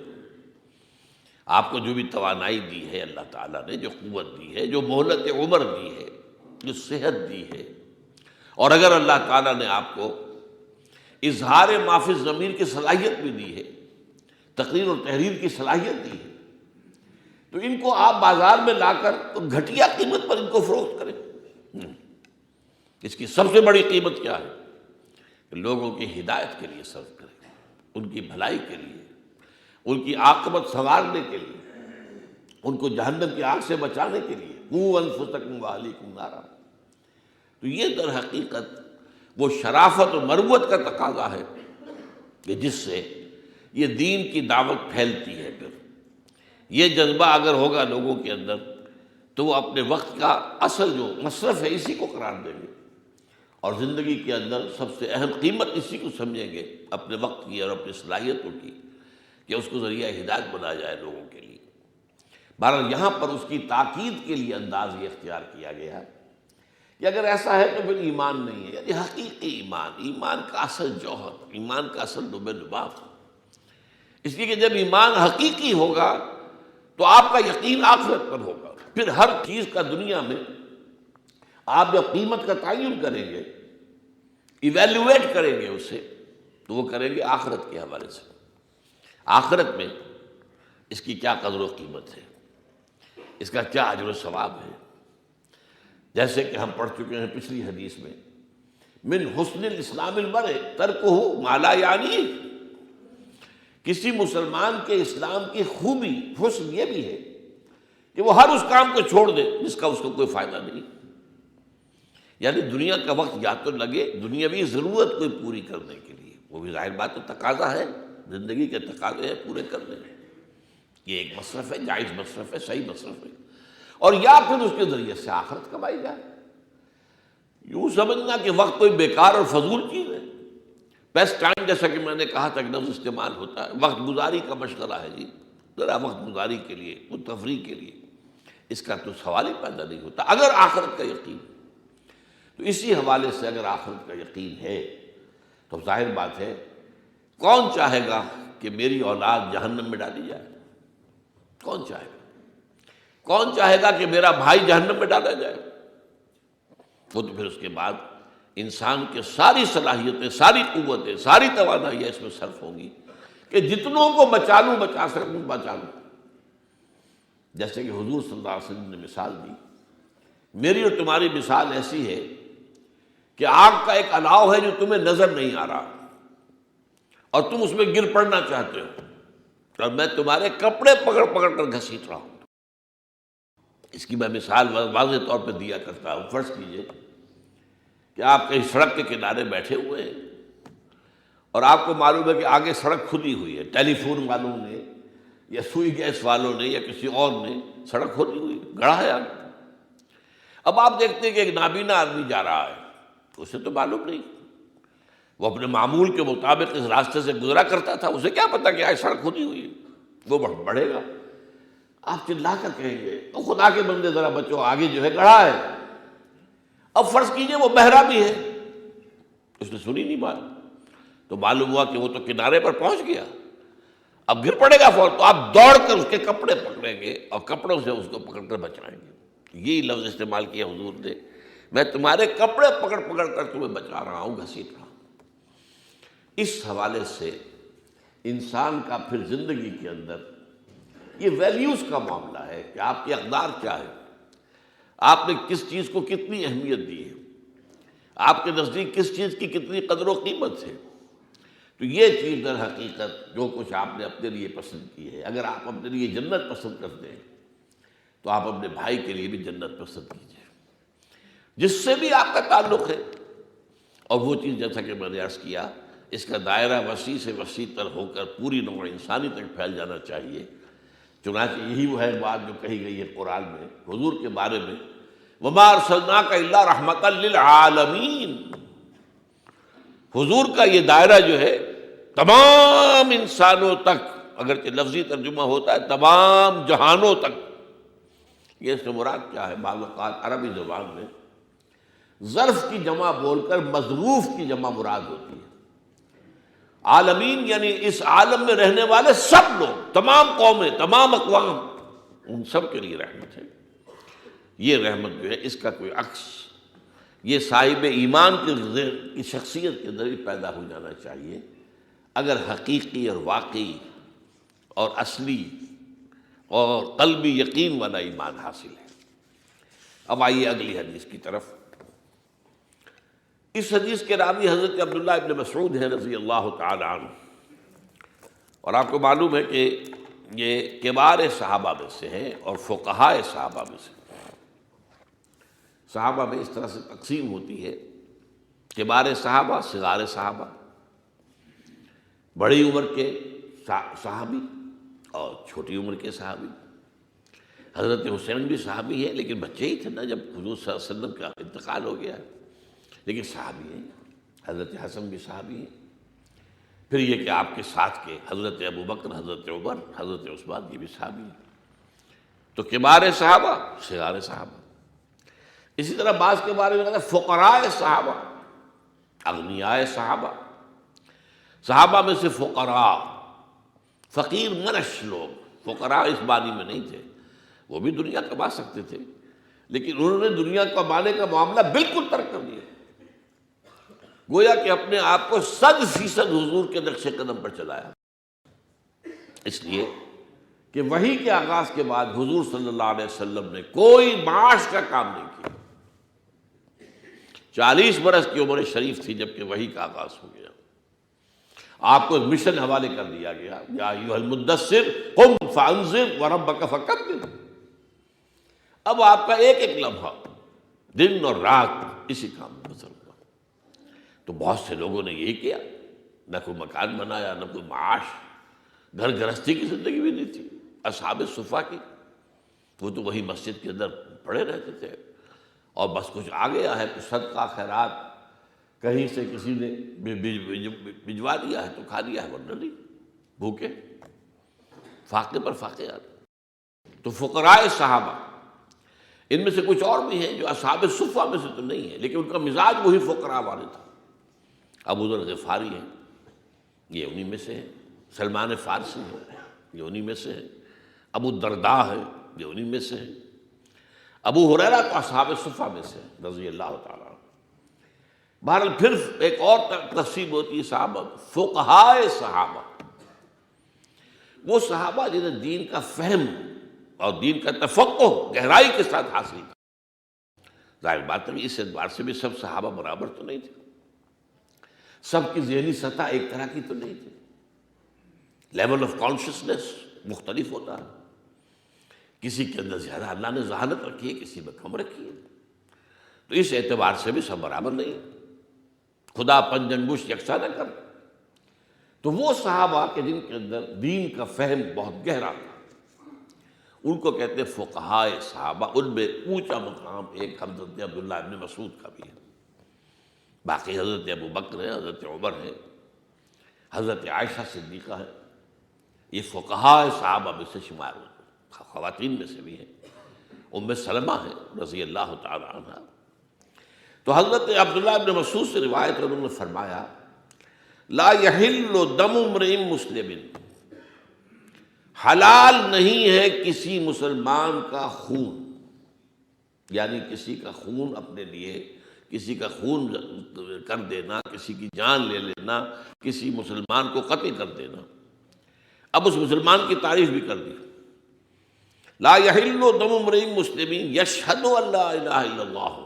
آپ کو جو بھی توانائی دی ہے اللہ تعالیٰ نے، جو قوت دی ہے، جو مہلت عمر دی ہے، جو صحت دی ہے، اور اگر اللہ تعالیٰ نے آپ کو اظہار ما فی الضمیر کی صلاحیت بھی دی ہے، تقریر اور تحریر کی صلاحیت دی ہے، تو ان کو آپ بازار میں لا کر تو گھٹیا قیمت پر ان کو فروخت کریں۔ اس کی سب سے بڑی قیمت کیا ہے؟ کہ لوگوں کی ہدایت کے لیے صرف کریں، ان کی بھلائی کے لیے، ان کی عاقبت سنوارنے کے لیے، ان کو جہنم کی آگ سے بچانے کے لیے۔ قوا انفسکم واہلیکم نارا۔ تو یہ در حقیقت وہ شرافت و مروت کا تقاضا ہے کہ جس سے یہ دین کی دعوت پھیلتی ہے۔ پھر یہ جذبہ اگر ہوگا لوگوں کے اندر تو وہ اپنے وقت کا اصل جو مصرف ہے اسی کو قرار دیں گے، اور زندگی کے اندر سب سے اہم قیمت اسی کو سمجھیں گے، اپنے وقت کی اور اپنی صلاحیتوں کی، کہ اس کو ذریعہ ہدایت بنایا جائے لوگوں کے لیے۔ بہرحال یہاں پر اس کی تاکید کے لیے انداز یہ اختیار کیا گیا ہے کہ اگر ایسا ہے تو پھر ایمان نہیں ہے، یعنی حقیقی ایمان، ایمان کا اصل جوہر، ایمان کا اصل لب لباف۔ اس لیے کہ جب ایمان حقیقی ہوگا تو آپ کا یقین آخرت پر ہوگا۔ پھر ہر چیز کا دنیا میں آپ جب قیمت کا تعین کریں گے، ایویلویٹ کریں گے اسے، تو وہ کریں گے آخرت کے حوالے سے۔ آخرت میں اس کی کیا قدر و قیمت ہے، اس کا کیا اجر و ثواب ہے۔ جیسے کہ ہم پڑھ چکے ہیں پچھلی حدیث میں، من حسن الاسلام المرء ترکہ ما لا یعنی۔ کسی مسلمان کے اسلام کی خوبی، حسن یہ بھی ہے کہ وہ ہر اس کام کو چھوڑ دے جس کا اس کو کوئی فائدہ نہیں۔ یعنی دنیا کا وقت یا تو لگے دنیاوی ضرورت کوئی پوری کرنے کے لیے، وہ بھی ظاہر بات ہے تقاضا ہے، زندگی کے تقاضے ہیں پورے کرنے، یہ ایک مصرف ہے، جائز مصرف ہے، صحیح مصرف ہے، اور یا پھر اس کے ذریعے سے آخرت کمائی جائے۔ یوں سمجھنا کہ وقت کوئی بیکار اور فضول چیز ہے، بیسٹ ٹائم جیسا کہ میں نے کہا تھا ایک لفظ استعمال ہوتا ہے، وقت گزاری کا مشغلہ ہے جی، ذرا وقت گزاری کے لیے، وہ تفریح کے لیے، اس کا تو سوال ہی پیدا نہیں ہوتا اگر آخرت کا یقین۔ تو اسی حوالے سے اگر آخرت کا یقین ہے تو ظاہر بات ہے کون چاہے گا کہ میری اولاد جہنم میں ڈالی جائے؟ کون چاہے گا؟ کون چاہے گا کہ میرا بھائی جہنم میں ڈالا جائے؟ وہ تو پھر اس کے بعد انسان کے ساری صلاحیتیں، ساری قوتیں، ساری توانائیاں اس میں صرف ہوں گی کہ جتنوں کو بچا لوں، بچا سکوں بچا لوں۔ جیسے کہ حضور صلی اللہ علیہ وسلم نے مثال دی، میری اور تمہاری مثال ایسی ہے کہ آگ کا ایک الاؤ ہے جو تمہیں نظر نہیں آ رہا اور تم اس میں گر پڑنا چاہتے ہو، اور میں تمہارے کپڑے پکڑ پکڑ کر گھسیٹ رہا ہوں۔ اس کی میں مثال واضح طور پہ دیا کرتا ہوں۔ فرض کیجئے کہ آپ کہیں سڑک کے کنارے بیٹھے ہوئے ہیں اور آپ کو معلوم ہے کہ آگے سڑک کھلی ہوئی ہے، ٹیلی فون والوں نے یا سوئی گیس والوں نے یا کسی اور نے سڑک کھولی ہوئی ہے، گڑھا ہے آگے۔ اب آپ دیکھتے ہیں کہ ایک نابینا آدمی جا رہا ہے، اسے تو معلوم نہیں، وہ اپنے معمول کے مطابق اس راستے سے گزرا کرتا تھا، اسے کیا پتا کہ آج سڑک کھلی ہوئی ہے، وہ بڑھے گا۔ آپ چلا کر کہیں گے او خدا کے بندے ذرا بچو، آگے جو ہے گڑھا ہے۔ اب فرض کیجئے وہ بہرا بھی ہے، اس نے سنی نہیں بات، تو معلوم ہوا کہ وہ تو کنارے پر پہنچ گیا، اب گر پڑے گا فوراً، تو آپ دوڑ کر اس کے کپڑے پکڑیں گے اور کپڑوں سے اس کو پکڑ کر بچائیں گے۔ یہی لفظ استعمال کیا حضور نے، میں تمہارے کپڑے پکڑ پکڑ کر تمہیں بچا رہا ہوں، گھسیٹ رہا ہوں۔ اس حوالے سے انسان کا پھر زندگی کے اندر یہ ویلیوز کا معاملہ ہے کہ آپ کی اقدار کیا ہے، آپ نے کس چیز کو کتنی اہمیت دی ہے، آپ کے نزدیک کس چیز کی کتنی قدر و قیمت ہے۔ تو یہ چیز در حقیقت جو کچھ آپ نے اپنے لیے پسند کی ہے، اگر آپ اپنے لیے جنت پسند کرتے ہیں تو آپ اپنے بھائی کے لیے بھی جنت پسند کیجیے، جس سے بھی آپ کا تعلق ہے۔ اور وہ چیز جیسا کہ میں نے عرض کیا، اس کا دائرہ وسیع سے وسیع تر ہو کر پوری نوع انسانی تک پھیل جانا چاہیے۔ چنانچہ یہی وہ ہے بات جو کہی گئی ہے قرآن میں حضور کے بارے میں، وَمَا أَرْسَلْنَاكَ إِلَّا رَحْمَةً لِلْعَالَمِينَ۔ حضور کا یہ دائرہ جو ہے تمام انسانوں تک، اگرچہ لفظی ترجمہ ہوتا ہے تمام جہانوں تک، یہ اس سے مراد کیا ہے؟ بعض اوقات عربی زبان میں ظرف کی جمع بول کر مظروف کی جمع مراد ہوتی ہے۔ عالمین یعنی اس عالم میں رہنے والے سب لوگ، تمام قومیں، تمام اقوام، ان سب کے لیے رحمت ہے۔ یہ رحمت جو ہے اس کا کوئی عکس یہ صاحب ایمان کی شخصیت کے ذریعے پیدا ہو جانا چاہیے، اگر حقیقی اور واقعی اور اصلی اور قلبی یقین والا ایمان حاصل ہے۔ اب آئیے اگلی حدیث کی طرف۔ اس حدیث کے راوی حضرت عبداللہ ابن مسعود ہیں رضی اللہ تعالی عنہ، اور آپ کو معلوم ہے کہ یہ کبار صحابہ میں سے ہیں اور فقہاء صحابہ میں سے۔ صحابہ میں اس طرح سے تقسیم ہوتی ہے، کبار صحابہ، صغار صحابہ، بڑی عمر کے صحابی اور چھوٹی عمر کے صحابی۔ حضرت حسین بھی صحابی ہے لیکن بچے ہی تھے نا جب حضور صلی اللہ علیہ وسلم کا انتقال ہو گیا، لیکن صحابی ہیں۔ حضرت حسن بھی صحابی ہیں۔ پھر یہ کہ آپ کے ساتھ کے حضرت ابوبکر، حضرت عمر، حضرت عثمان، یہ بھی صحابی ہیں۔ تو کبار صحابہ، صغار صحابہ۔ اسی طرح بعض کے بارے میں کہتا ہے فقراء صحابہ، اغنیاء صحابہ۔ صحابہ میں سے فقراء، فقیر منش لوگ، فقراء اس معنی میں نہیں تھے، وہ بھی دنیا کما سکتے تھے لیکن انہوں نے دنیا کمانے کا معاملہ بالکل ترک کر دیا، گویا کہ اپنے آپ کو 100% حضور کے نقش قدم پر چلایا۔ اس لیے کہ وحی کے آغاز کے بعد حضور صلی اللہ علیہ وسلم نے کوئی معاش کا کام نہیں کیا۔ 40 برس کی عمر شریف تھی جبکہ وحی کا آغاز ہو گیا، آپ کو مشن حوالے کر دیا گیا، یا ایھا المدثر قم فانذر وربک فکبر۔ اب آپ کا ایک ایک لمحہ دن اور رات اسی کام میں بسر ہوا۔ تو بہت سے لوگوں نے یہی کیا، نہ کوئی مکان بنایا، نہ کوئی معاش، گھر گرہستی کی زندگی بھی نہیں تھی۔ اصحاب صفہ کی، وہ تو وہی مسجد کے اندر پڑے رہتے تھے، اور بس کچھ آ گیا ہے، کچھ صدقہ خیرات کہیں سے کسی نے بھجوا دیا ہے تو کھا لیا ہے، ورنہ نہیں، بھوکے فاقے پر فاقے آتے۔ تو فقراء صحابہ، ان میں سے کچھ اور بھی ہیں جو اصحاب صفہ میں سے تو نہیں ہے لیکن ان کا مزاج وہی فقراء والے تھا۔ ابو ذر غفاری ہیں، یہ انہی میں سے ہیں۔ سلمان فارسی ہیں، یہ انہی میں سے ہیں۔ ابو الدرداء ہے، یہ انہی میں سے ہیں۔ ابو ہریرہ تو اصحاب صفہ میں سے ہیں رضی اللہ تعالیٰ عنہ۔ بہرحال پھر ایک اور تقسیم ہوتی ہے صحابہ، فقہاء صحابہ، وہ صحابہ جنہیں دین کا فہم اور دین کا تفقہ گہرائی کے ساتھ حاصل تھا۔ ظاہر بات ہے کہ اس اعتبار سے بھی سب صحابہ برابر تو نہیں تھے، سب کی ذہنی سطح ایک طرح کی تو نہیں تھی، لیول آف کانشسنس مختلف ہوتا ہے، کسی کے اندر زیادہ اللہ نے ذہانت رکھی ہے، کسی میں کم رکھی ہے، تو اس اعتبار سے بھی سب برابر نہیں ہے۔ خدا پنجن گوش یکساں نہ کر۔ تو وہ صحابہ کہ جن کے اندر دین کا فہم بہت گہرا تھا، ان کو کہتے ہیں فقہائے صحابہ۔ ان میں اونچا مقام ایک حضرت عبداللہ ابن مسعود کا بھی ہے، باقی حضرت ابو بکر ہے، حضرت عمر ہے، حضرت عائشہ صدیقہ ہے، یہ فقہائے صحابہ میں سے شمار ہوتے، خواتین میں سے بھی ہیں، ام سلمہ ہے رضی اللہ تعالی عنہ۔ تو حضرت عبداللہ ابن مسعود سے روایت ہے، انہوں نے فرمایا لا یحل دم امرئ مسلم، حلال نہیں ہے کسی مسلمان کا خون، یعنی کسی کا خون اپنے لیے، کسی کا خون کر دینا، کسی کی جان لے لینا، کسی مسلمان کو قتل کر دینا۔ اب اس مسلمان کی تعریف بھی کر دی، لا یحل دم امرئ مسلم یشہد ان لا الہ الا اللہ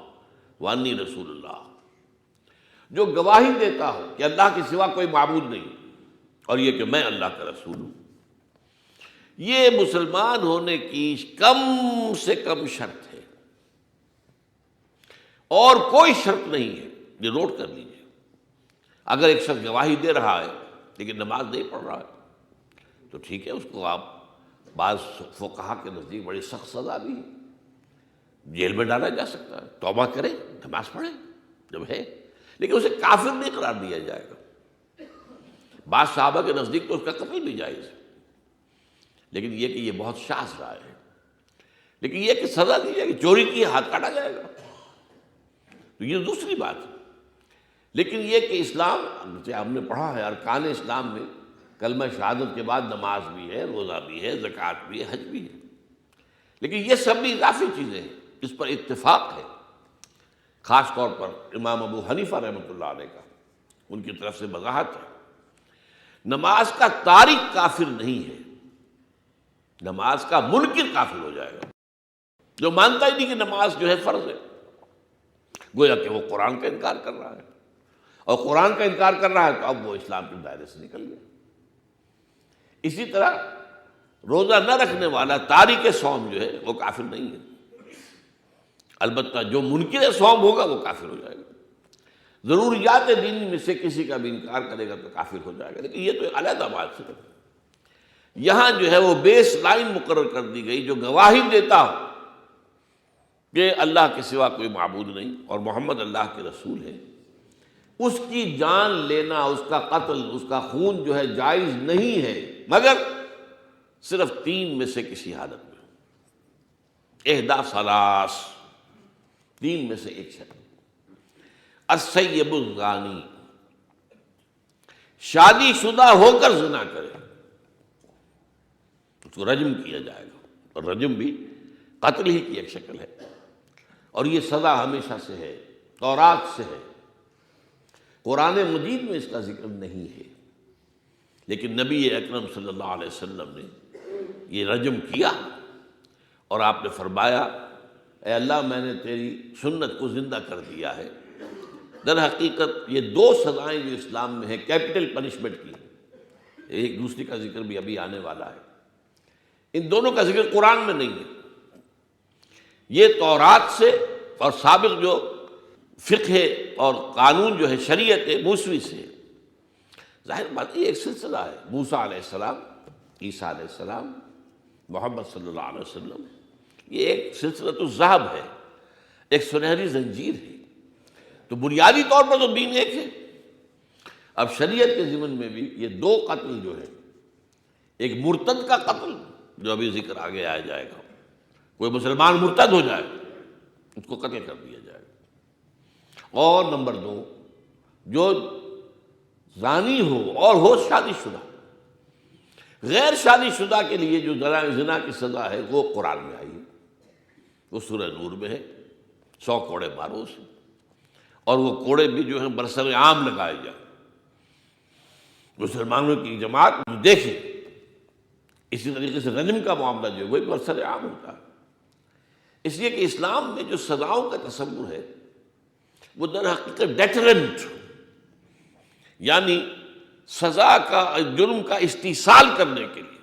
وانی رسول اللہ، جو گواہی دیتا ہو کہ اللہ کے سوا کوئی معبود نہیں اور یہ کہ میں اللہ کا رسول ہوں۔ یہ مسلمان ہونے کی کم سے کم شرط ہے، اور کوئی شرط نہیں ہے، یہ نوٹ کر لیجیے۔ اگر ایک شخص گواہی دے رہا ہے لیکن نماز نہیں پڑھ رہا ہے تو ٹھیک ہے، اس کو آپ بعض فقہا کے نزدیک بڑی سخت سزا بھی ہے، جیل میں ڈالا جا سکتا ہے، توبہ کرے، نماز پڑھے جب ہے، لیکن اسے کافر نہیں قرار دیا جائے گا۔ بعض صحابہ کے نزدیک تو اس کا قتل بھی جائز ہے، لیکن یہ کہ یہ بہت شاذ رائے ہے۔ لیکن یہ کہ سزا دی جائے گی، چوری کی ہاتھ کاٹا جائے گا، تو یہ دوسری بات ہے۔ لیکن یہ کہ اسلام، جیسے ہم نے پڑھا ہے ارکان اسلام میں کلمہ شہادت کے بعد نماز بھی ہے، روزہ بھی ہے، زکوٰۃ بھی ہے، حج بھی ہے، لیکن یہ سب بھی اضافی چیزیں ہیں، اس پر اتفاق ہے، خاص طور پر امام ابو حنیفہ رحمۃ اللہ علیہ کا، ان کی طرف سے وضاحت ہے۔ نماز کا تارک کافر نہیں ہے، نماز کا منکر کافر ہو جائے گا، جو مانتا ہی نہیں کہ نماز جو ہے فرض ہے، گویا کہ وہ قرآن کا انکار کر رہا ہے، اور قرآن کا انکار کر رہا ہے تو اب وہ اسلام کے دائرے سے نکل گیا۔ اسی طرح روزہ نہ رکھنے والا تارک صوم جو ہے وہ کافر نہیں ہے، البتہ جو منکر صوم ہوگا وہ کافر ہو جائے گا، ضروریات دین میں سے کسی کا بھی انکار کرے گا تو کافر ہو جائے گا۔ لیکن یہ تو ایک علیحدہ بات ہے، یہاں جو ہے وہ بیس لائن مقرر کر دی گئی، جو گواہی دیتا ہو کہ اللہ کے سوا کوئی معبود نہیں اور محمد اللہ کے رسول ہے، اس کی جان لینا، اس کا قتل، اس کا خون جو ہے جائز نہیں ہے، مگر صرف تین میں سے کسی حالت میں، احدی ثلاث، تین میں سے ایک شرط، السیب الزانی، شادی شدہ ہو کر زنا کرے، اس کو رجم کیا جائے گا، اور رجم بھی قتل ہی کی ایک شکل ہے، اور یہ سزا ہمیشہ سے ہے، تورات سے ہے، قرآن مجید میں اس کا ذکر نہیں ہے، لیکن نبی اکرم صلی اللہ علیہ وسلم نے یہ رجم کیا، اور آپ نے فرمایا اے اللہ میں نے تیری سنت کو زندہ کر دیا ہے۔ در حقیقت یہ دو سزائیں جو اسلام میں ہیں کیپٹل پنشمنٹ کی، ایک دوسری کا ذکر بھی ابھی آنے والا ہے، ان دونوں کا ذکر قرآن میں نہیں ہے، یہ تورات سے اور سابق جو فقہ اور قانون جو ہے شریعت موسوی سے، ظاہر بات یہ ایک سلسلہ ہے، موسیٰ علیہ السلام، عیسیٰ علیہ السلام، محمد صلی اللہ علیہ وسلم، یہ ایک سلسلۃ الذہب ہے، ایک سنہری زنجیر ہے، تو بنیادی طور پر تو دین ایک ہے۔ اب شریعت کے ضمن میں بھی یہ دو قتل جو ہے، ایک مرتد کا قتل جو ابھی ذکر آگے آیا جائے گا، کوئی مسلمان مرتد ہو جائے اس کو قتل کر دیا جائے گا، اور نمبر دو جو زانی ہو اور ہو شادی شدہ، غیر شادی شدہ کے لیے جو زنا کی سزا ہے وہ قرآن میں آئی ہے، وہ سورہ نور میں ہے، 100 کوڑے مارو اسے، اور وہ کوڑے بھی جو ہیں برسر عام لگائے جائیں، مسلمانوں کی جماعت دیکھے۔ اسی طریقے سے رجم کا معاملہ جو ہے وہی برسر عام ہوتا ہے، اس لیے کہ اسلام میں جو سزاؤں کا تصور ہے وہ در حقیقت ڈیٹرنٹ، یعنی سزا کا، جرم کا استئصال کرنے کے لیے،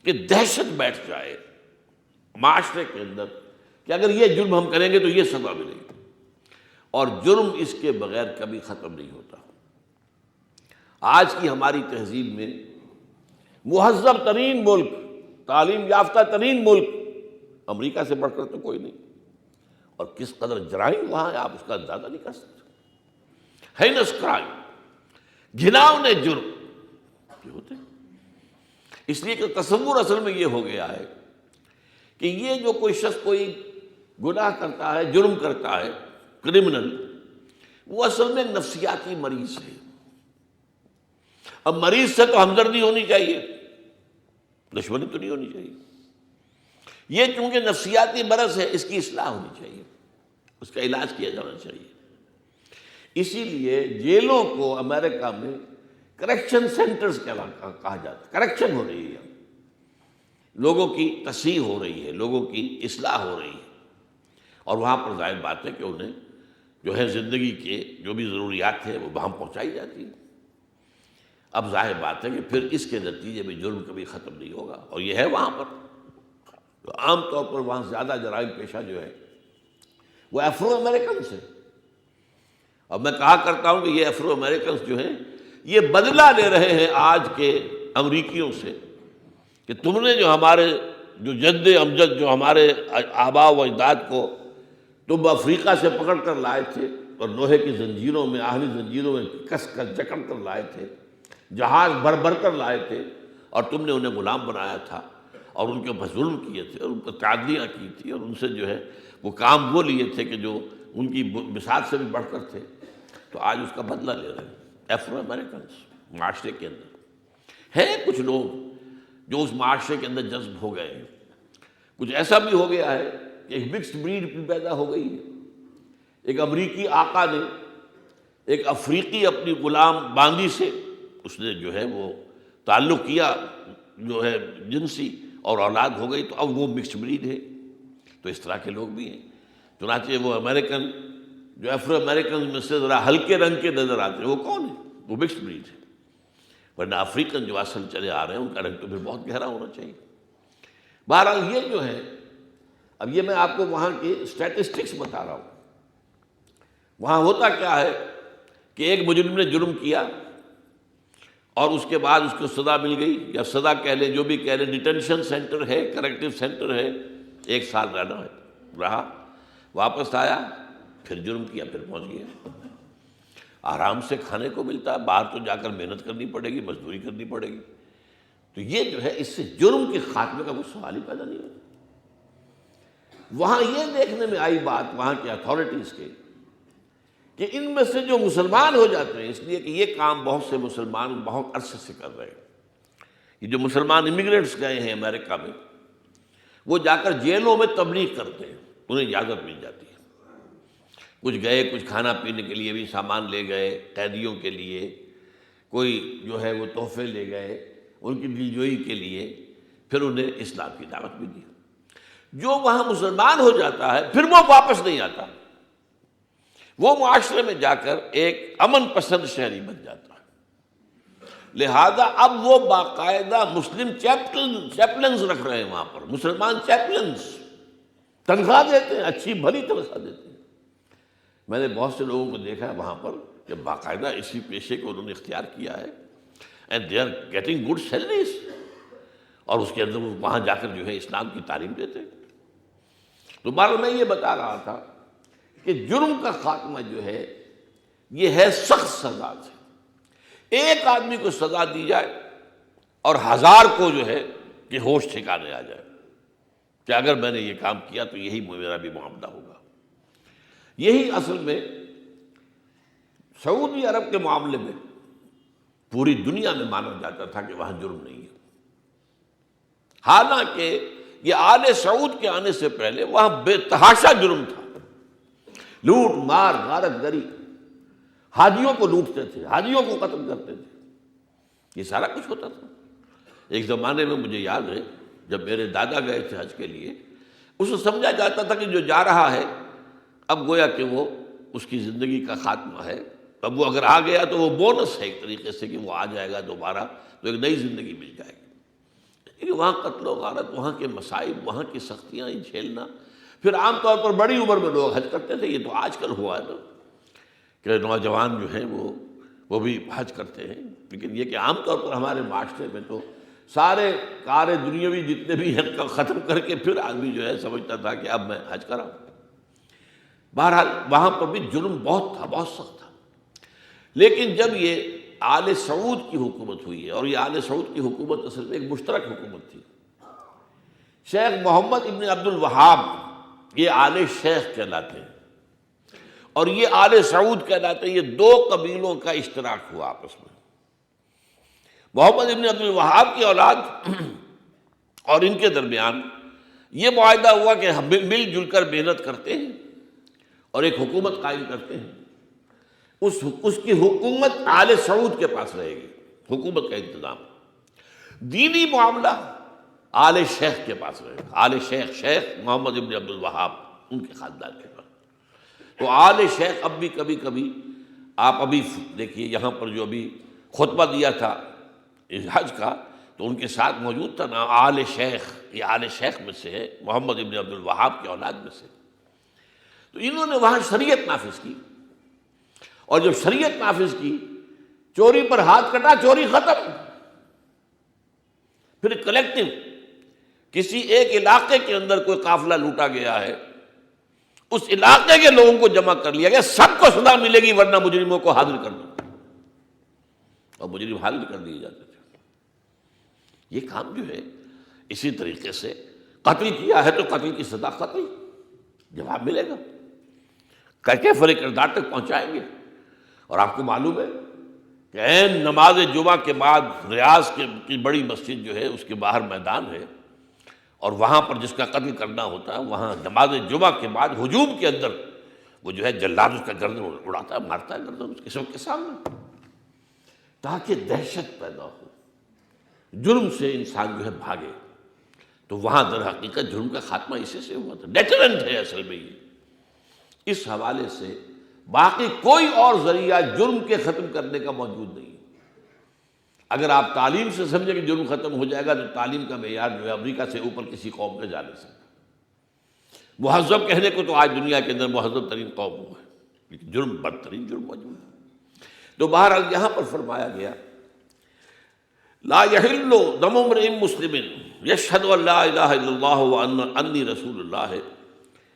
کہ دہشت بیٹھ جائے معاشرے کے اندر کہ اگر یہ جرم ہم کریں گے تو یہ سزا ملے گی، اور جرم اس کے بغیر کبھی ختم نہیں ہوتا۔ آج کی ہماری تہذیب میں مہذب ترین ملک، تعلیم یافتہ ترین ملک امریکہ سے بڑھ کر تو کوئی نہیں، اور کس قدر جرائم وہاں ہے آپ اس کا اندازہ نہیں کر سکتے۔ ہینس کرائم، گھناؤنے جرم یہ ہوتے ہیں۔ اس لیے کہ تصور اصل میں یہ ہو گیا ہے کہ یہ جو کوئی شخص کوئی گناہ کرتا ہے، جرم کرتا ہے، کرمنل، وہ اصل میں نفسیاتی مریض ہے۔ اب مریض سے تو ہمدردی ہونی چاہیے، دشمنی تو نہیں ہونی چاہیے۔ یہ چونکہ نفسیاتی مرض ہے، اس کی اصلاح ہونی چاہیے، اس کا علاج کیا جانا چاہیے۔ اسی لیے جیلوں کو امریکہ میں کریکشن سینٹرز کہا جاتا ہے۔ کریکشن ہو رہی ہے، لوگوں کی تصحیح ہو رہی ہے، لوگوں کی اصلاح ہو رہی ہے، اور وہاں پر ظاہر بات ہے کہ انہیں جو ہے زندگی کے جو بھی ضروریات ہیں وہ وہاں پہنچائی جاتی ہیں۔ اب ظاہر بات ہے کہ پھر اس کے نتیجے میں جرم کبھی ختم نہیں ہوگا، اور یہ ہے وہاں پر تو عام طور پر وہاں زیادہ جرائم پیشہ جو ہے وہ افرو امریکنس ہیں۔ اور میں کہا کرتا ہوں کہ یہ افرو امریکنس جو ہیں یہ بدلہ لے رہے ہیں آج کے امریکیوں سے، کہ تم نے جو ہمارے جو جد امجد جو ہمارے آباء و اجداد کو تم افریقہ سے پکڑ کر لائے تھے اور لوہے کی زنجیروں میں، آہنی زنجیروں میں کس کر جکڑ کر لائے تھے، جہاز بھر بھر کر لائے تھے، اور تم نے انہیں غلام بنایا تھا اور ان کے اوپر ظلم کیے تھے اور ان پر تعدیاں کی تھی، اور ان سے جو ہے وہ کام وہ لیے تھے کہ جو ان کی بساط سے بھی بڑھ کر تھے، تو آج اس کا بدلہ لے رہے ہیں افرو امریکنس۔ معاشرے کے اندر ہیں کچھ لوگ جو اس معاشرے کے اندر جذب ہو گئے ہیں، کچھ ایسا بھی ہو گیا ہے کہ ایک مکسڈ بریڈ بھی پیدا ہو گئی ہے۔ ایک امریکی آقا نے ایک افریقی اپنی غلام باندی سے اس نے جو ہے وہ تعلق کیا، جو ہے جنسی، اور اولاد ہو گئی، تو اب وہ مکسڈ بریڈ ہے۔ تو اس طرح کے لوگ بھی ہیں، چنانچہ وہ امریکن جو افرو امریکن میں سے ذرا ہلکے رنگ کے نظر آتے ہیں، وہ کون ہیں؟ وہ مکسڈ بریڈ ہے، ورنہ افریقن جو اصل چلے آ رہے ہیں ان کا رنگ تو پھر بہت گہرا ہونا چاہیے۔ بہرحال یہ جو ہے، اب یہ میں آپ کو وہاں کی اسٹیٹسٹکس بتا رہا ہوں۔ وہاں ہوتا کیا ہے کہ ایک مجرم نے جرم کیا اور اس کے بعد اس کو سزا مل گئی، یا سزا کہہ لیں، جو بھی کہہ لیں، ڈیٹینشن سینٹر ہے، کریکٹیو سینٹر ہے، 1 سال رہنا ہے، رہا، واپس آیا، پھر جرم کیا، پھر پہنچ گیا۔ آرام سے کھانے کو ملتا ہے، باہر تو جا کر محنت کرنی پڑے گی، مزدوری کرنی پڑے گی، تو یہ جو ہے اس سے جرم کے خاتمے کا کوئی سوال ہی پیدا نہیں ہوتا۔ وہاں یہ دیکھنے میں آئی بات وہاں کے اتھارٹیز کے کہ ان میں سے جو مسلمان ہو جاتے ہیں، اس لیے کہ یہ کام بہت سے مسلمان بہت عرصے سے کر رہے ہیں، یہ جو مسلمان امیگرینٹس گئے ہیں امریکہ میں، وہ جا کر جیلوں میں تبلیغ کرتے ہیں، انہیں اجازت مل جاتی ہے۔ کچھ گئے، کچھ کھانا پینے کے لیے بھی سامان لے گئے قیدیوں کے لیے، کوئی جو ہے وہ تحفے لے گئے ان کی دلجوئی کے لیے، پھر انہیں اسلام کی دعوت بھی دی۔ جو وہاں مسلمان ہو جاتا ہے پھر وہ واپس نہیں آتا، وہ معاشرے میں جا کر ایک امن پسند شہری بن جاتا ہے۔ لہذا اب وہ باقاعدہ مسلم چیپلنز رکھ رہے ہیں وہاں پر، مسلمان چیپلنز تنخواہ دیتے ہیں، اچھی بھلی تنخواہ دیتے ہیں۔ میں نے بہت سے لوگوں کو دیکھا ہے وہاں پر کہ باقاعدہ اسی پیشے کو انہوں نے اختیار کیا ہے، and they are getting good salaries, اور اس کے اندر وہ وہاں جا کر جو ہے اسلام کی تعلیم دیتے ہیں۔ تو بہرحال میں یہ بتا رہا تھا کہ جرم کا خاتمہ جو ہے یہ ہے سخت سزا سے۔ ایک آدمی کو سزا دی جائے اور 1000 کو جو ہے کہ ہوش ٹھکانے آ جائے کہ اگر میں نے یہ کام کیا تو یہی میرا بھی معاملہ ہوگا۔ یہی اصل میں سعودی عرب کے معاملے میں پوری دنیا میں مانا جاتا تھا کہ وہاں جرم نہیں ہے، حالانکہ یہ آل سعود کے آنے سے پہلے وہاں بے تحاشا جرم تھا، لوٹ مار غارت گری، حاجیوں کو لوٹتے تھے، حاجیوں کو قتل کرتے تھے، یہ سارا کچھ ہوتا تھا۔ ایک زمانے میں مجھے یاد ہے جب میرے دادا گئے تھے حج کے لیے، اس کو سمجھا جاتا تھا کہ جو جا رہا ہے اب گویا کہ وہ اس کی زندگی کا خاتمہ ہے، اب وہ اگر آ گیا تو وہ بونس ہے ایک طریقے سے کہ وہ آ جائے گا دوبارہ تو ایک نئی زندگی مل جائے گی۔ لیکن وہاں قتل و غارت، وہاں کے مصائب، وہاں کی سختیاں جھیلنا، پھر عام طور پر بڑی عمر میں لوگ حج کرتے تھے، یہ تو آج کل ہوا ہے نا کہ نوجوان جو ہیں وہ وہ بھی حج کرتے ہیں، لیکن یہ کہ عام طور پر ہمارے معاشرے میں تو سارے کار دنیاوی جتنے بھی ہیں ختم کر کے پھر آدمی جو ہے سمجھتا تھا کہ اب میں حج کراؤں۔ بہرحال وہاں پر بھی جرم بہت تھا، بہت سخت تھا۔ لیکن جب یہ آل سعود کی حکومت ہوئی ہے، اور یہ آل سعود کی حکومت اصل میں ایک مشترک حکومت تھی، شیخ محمد ابن عبد الوہاب یہ آل شیخ کہلاتے ہیں اور یہ آل سعود کہلاتے ہیں، یہ دو قبیلوں کا اشتراک ہوا آپس میں۔ محمد ابن عبد الوہاب کی اولاد اور ان کے درمیان یہ معاہدہ ہوا کہ ہم مل جل کر محنت کرتے ہیں اور ایک حکومت قائم کرتے ہیں۔ اس کی حکومت آل سعود کے پاس رہے گی، حکومت کا انتظام۔ دینی معاملہ آل شیخ کے پاس رہے گا، آل شیخ، شیخ محمد ابن عبد الوہاب ان کے خاندان کے پاس۔ تو آل شیخ اب بھی کبھی کبھی آپ ابھی دیکھیے یہاں پر جو ابھی خطبہ دیا تھا حج کا، تو ان کے ساتھ موجود تھا نا آل شیخ، یہ آل شیخ میں سے ہے، محمد ابن عبد الوہاب کی اولاد میں سے۔ تو انہوں نے وہاں شریعت نافذ کی، اور جب شریعت نافذ کی، چوری پر ہاتھ کٹا، چوری ختم۔ پھر کلیکٹو کسی ایک علاقے کے اندر کوئی قافلہ لوٹا گیا ہے، اس علاقے کے لوگوں کو جمع کر لیا گیا، سب کو سزا ملے گی ورنہ مجرموں کو حاضر کر دو، اور مجرم حاضر کر دیے جاتے تھے۔ یہ کام جو ہے اسی طریقے سے قتل کیا ہے تو قتل کی سزا قتل، جواب ملے گا، کیفر کردار تک پہنچائیں گے۔ اور آپ کو معلوم ہے کہ عین نماز جمعہ کے بعد ریاض کی بڑی مسجد جو ہے اس کے باہر میدان ہے، اور وہاں پر جس کا قتل کرنا ہوتا ہے وہاں نماز جمعہ کے بعد ہجوم کے اندر وہ جو ہے جلاد اس کا گردن اڑاتا ہے، مارتا ہے گردن اس کے سب کے سامنے، تاکہ دہشت پیدا ہو، جرم سے انسان جو ہے بھاگے۔ تو وہاں در حقیقت جرم کا خاتمہ اسی سے ہوا تھا، ڈیٹرنٹ ہے اصل میں یہ۔ اس حوالے سے باقی کوئی اور ذریعہ جرم کے ختم کرنے کا موجود نہیں۔ اگر آپ تعلیم سے سمجھیں کہ جرم ختم ہو جائے گا تو تعلیم کا معیار جو ہے امریکہ سے اوپر کسی قوم میں جا نہیں سکتا۔ مہذب کہنے کو تو آج دنیا کے اندر مہذب ترین قوم ہوا ہے، لیکن جرم بدترین جرم موجود ہے۔ تو بہرحال یہاں پر فرمایا گیا لا یحل دم امرئ مسلم یشہد ان لا الہ الا اللہ وانی رسول اللہ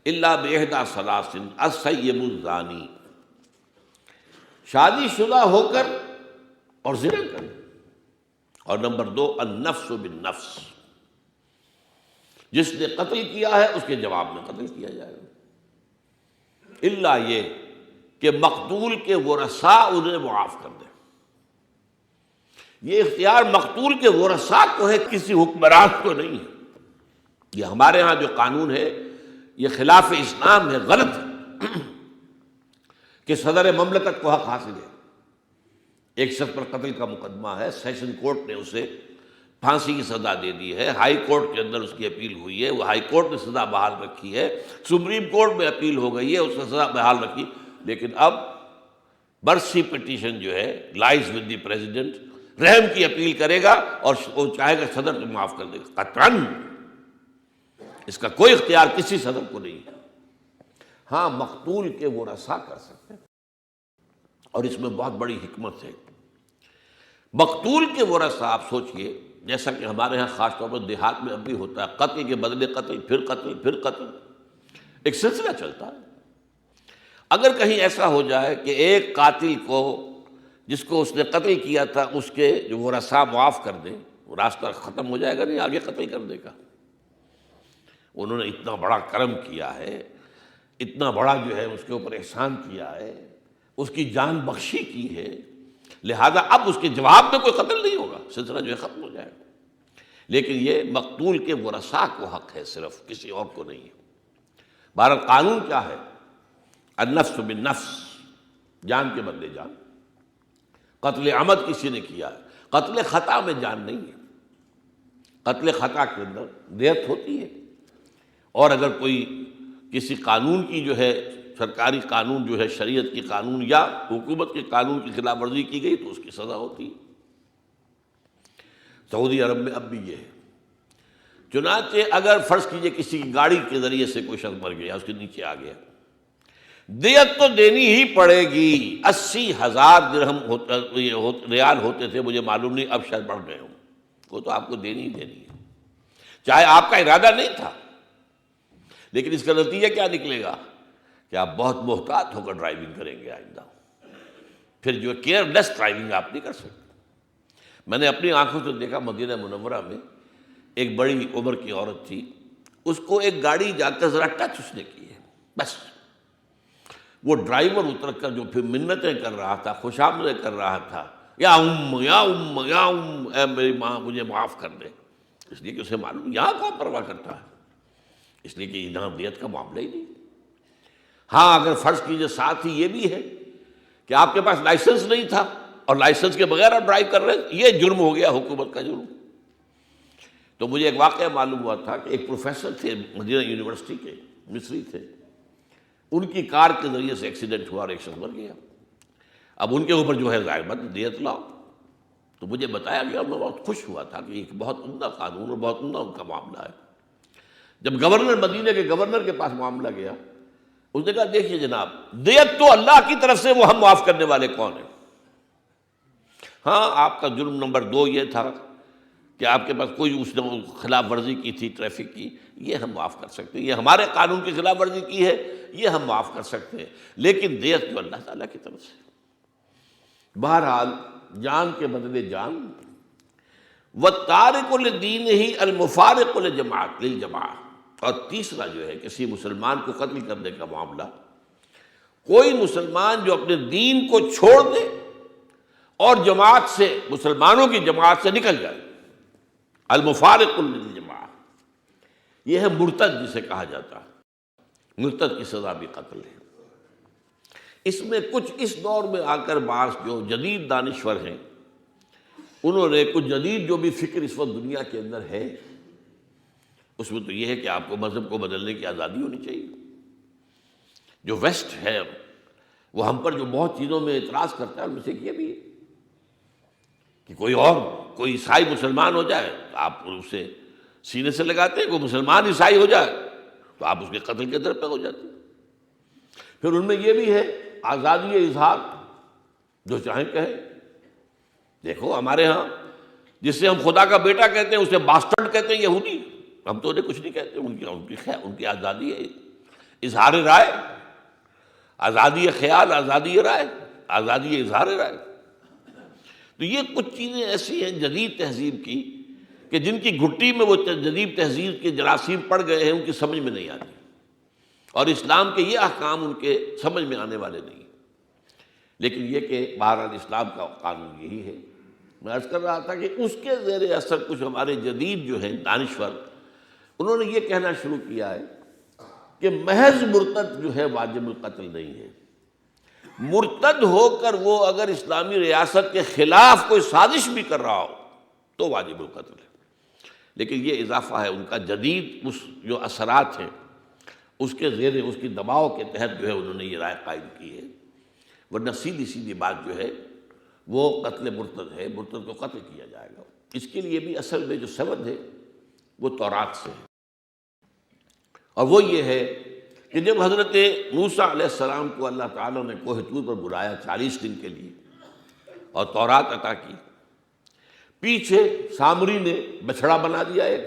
الا باحدی ثلاث الثیب الزانی، شادی شدہ ہو کر اور زنا کرے، اور نمبر 2 النفس بالنفس، جس نے قتل کیا ہے اس کے جواب میں قتل کیا جائے گا، الا یہ کہ مقتول کے ورثاء انہیں معاف کر دیں۔ یہ اختیار مقتول کے ورثاء کو ہے، کسی حکمران کو نہیں ہے۔ یہ ہمارے ہاں جو قانون ہے یہ خلاف اسلام ہے، غلط ہے کہ صدر مملکت کو حق حاصل ہے۔ ایک شخص پر قتل کا مقدمہ ہے، سیشن کورٹ نے اسے پھانسی کی سزا دے دی ہے، ہائی کورٹ کے اندر اس کی اپیل ہوئی ہے، وہ ہائی کورٹ نے سزا بحال رکھی ہے، سپریم کورٹ میں اپیل ہو گئی ہے، اس نے سزا بحال رکھی، لیکن اب برسی پٹیشن جو ہے لائز ود دی پریزیڈنٹ، رحم کی اپیل کرے گا اور وہ چاہے گا صدر کو معاف کر دے گا، قطعاً اس کا کوئی اختیار کسی صدر کو نہیں ہے۔ ہاں مقتول کے ورثاء کر سکتے ہیں، اور اس میں بہت بڑی حکمت ہے۔ مقتول کے ورثاء آپ سوچئے، جیسا کہ ہمارے ہاں خاص طور پر دیہات میں اب بھی ہوتا ہے، قتل کے بدلے قتل، پھر قتل، پھر قتل، ایک سلسلہ چلتا ہے۔ اگر کہیں ایسا ہو جائے کہ ایک قاتل کو جس کو اس نے قتل کیا تھا اس کے جو ورثاء معاف کر دیں، وہ راستہ ختم ہو جائے گا نہیں، آگے قتل کر دے گا۔ انہوں نے اتنا بڑا کرم کیا ہے، اتنا بڑا جو ہے اس کے اوپر احسان کیا ہے، اس کی جان بخشی کی ہے، لہذا اب اس کے جواب میں کوئی قتل نہیں ہوگا، سلسلہ جو ہے ختم ہو جائے گا۔ لیکن یہ مقتول کے ورثاء کو حق ہے، صرف کسی اور کو نہیں ہے۔ بہرحال قانون کیا ہے؟ النفس بالنفس، جان کے بدلے جان۔ قتل عمد کسی نے کیا ہے، قتل خطا میں جان نہیں ہے۔ قتل خطا کے اندر دیت ہوتی ہے، اور اگر کوئی کسی قانون کی جو ہے سرکاری قانون جو ہے شریعت کی قانون یا حکومت کے قانون کی خلاف ورزی کی گئی تو اس کی سزا ہوتی ہے۔ سعودی عرب میں اب بھی یہ ہے۔ چنانچہ اگر فرض کیجئے کسی کی گاڑی کے ذریعے سے کوئی شخص مر گیا، اس کے نیچے آ گیا، دیت تو دینی ہی پڑے گی. 80,000 درہم ریال ہوتے تھے، مجھے معلوم نہیں اب شاید بڑھ گئے ہوں. وہ تو آپ کو دینی ہی دینی ہے، چاہے آپ کا ارادہ نہیں تھا. لیکن اس کا نتیجہ کیا نکلے گا کہ آپ بہت محتاط ہو کر ڈرائیونگ کریں گے آئندہ. پھر جو کیئر لیس ڈرائیونگ آپ نہیں کر سکتے. میں نے اپنی آنکھوں سے دیکھا مدینہ منورہ میں ایک بڑی عمر کی عورت تھی، اس کو ایک گاڑی جا کر ذرا ٹچ اس نے کی ہے، بس وہ ڈرائیور اتر کر جو پھر منتیں کر رہا تھا، خوش آمدید کر رہا تھا، یا یا یا اے میری ماں مجھے معاف کر دے. اس لیے کہ اسے معلوم یہاں کون پرواہ کرتا ہے، اس لیے کہ یہاں دیت کا معاملہ ہی نہیں. ہاں اگر فرض کیجئے ساتھ ہی یہ بھی ہے کہ آپ کے پاس لائسنس نہیں تھا اور لائسنس کے بغیر آپ ڈرائیو کر رہے ہیں، یہ جرم ہو گیا، حکومت کا جرم. تو مجھے ایک واقعہ معلوم ہوا تھا کہ ایک پروفیسر تھے مدینہ یونیورسٹی کے، مصری تھے، ان کی کار کے ذریعے سے ایکسیڈنٹ ہوا اور ایک شخص مر گیا. اب ان کے اوپر جو ہے ظاہر بات دیت لاؤ. تو مجھے بتایا گیا اور میں بہت خوش ہوا تھا کہ ایک بہت عمدہ قانون اور بہت عمدہ ان کا معاملہ ہے. جب گورنر مدینہ کے گورنر کے پاس معاملہ گیا، اس نے کہا دیکھیے جناب، دیت تو اللہ کی طرف سے، وہ ہم معاف کرنے والے کون ہیں. ہاں آپ کا جرم نمبر 2 یہ تھا کہ آپ کے پاس کوئی اس نے خلاف ورزی کی تھی ٹریفک کی، یہ ہم معاف کر سکتے ہیں، یہ ہمارے قانون کی خلاف ورزی کی ہے، یہ ہم معاف کر سکتے ہیں. لیکن دیت تو اللہ تعالیٰ کی طرف سے. بہرحال جان کے بدلے جان. وَالتَّارِكُ لِدِينِهِ الْمُفَارِقُ لِلْجَمَاعَةِ. اور تیسرا جو ہے کسی مسلمان کو قتل کرنے کا معاملہ، کوئی مسلمان جو اپنے دین کو چھوڑ دے اور جماعت سے، مسلمانوں کی جماعت سے نکل جائے. المفارق للجماعہ، یہ ہے مرتد جسے کہا جاتا ہے. مرتد کی سزا بھی قتل ہے. اس میں کچھ اس دور میں آ کر بعض جو جدید دانشور ہیں، انہوں نے کچھ جدید جو بھی فکر اس وقت دنیا کے اندر ہے، اس میں تو یہ ہے کہ آپ کو مذہب کو بدلنے کی آزادی ہونی چاہیے. جو ویسٹ ہے وہ ہم پر جو بہت چیزوں میں اعتراض کرتا ہے، ان میں سے یہ بھی ہے کہ کوئی عیسائی مسلمان ہو جائے تو آپ اسے سینے سے لگاتے ہیں، کوئی مسلمان عیسائی ہو جائے تو آپ اس کے قتل کے در پہ ہو جاتے ہیں. پھر ان میں یہ بھی ہے آزادی اظہار، جو چاہیں کہیں. دیکھو ہمارے ہاں جس سے ہم خدا کا بیٹا کہتے ہیں اسے باسٹرڈ کہتے ہیں یہودی. ہم تو انہیں کچھ نہیں کہتے، ان کی آزادی ہے اظہار رائے، آزادی خیال، آزادی رائے، آزادی اظہار رائے. تو یہ کچھ چیزیں ایسی ہیں جدید تہذیب کی کہ جن کی گھٹی میں وہ جدید تہذیب کے جراثیم پڑ گئے ہیں، ان کی سمجھ میں نہیں آتی، اور اسلام کے یہ احکام ان کے سمجھ میں آنے والے نہیں. لیکن یہ کہ بہرحال اسلام کا قانون یہی ہے. میں عرض کر رہا تھا کہ اس کے زیر اثر کچھ ہمارے جدید جو ہیں دانشور، انہوں نے یہ کہنا شروع کیا ہے کہ محض مرتد جو ہے واجب القتل نہیں ہے. مرتد ہو کر وہ اگر اسلامی ریاست کے خلاف کوئی سازش بھی کر رہا ہو تو واجب القتل ہے. لیکن یہ اضافہ ہے ان کا جدید اس جو اثرات ہیں اس کے زیر، اس کی دباؤ کے تحت جو ہے انہوں نے یہ رائے قائم کی ہے. ورنہ سیدھی بات جو ہے وہ قتل مرتد ہے، مرتد کو قتل کیا جائے گا. اس کے لیے بھی اصل میں جو سند ہے وہ تورات سے ہے، اور وہ یہ ہے کہ جب حضرت موسیٰ علیہ السلام کو اللہ تعالیٰ نے کوہ طور پر بلایا 40 دن کے لیے اور تورات عطا کی، پیچھے سامری نے بچھڑا بنا دیا ایک.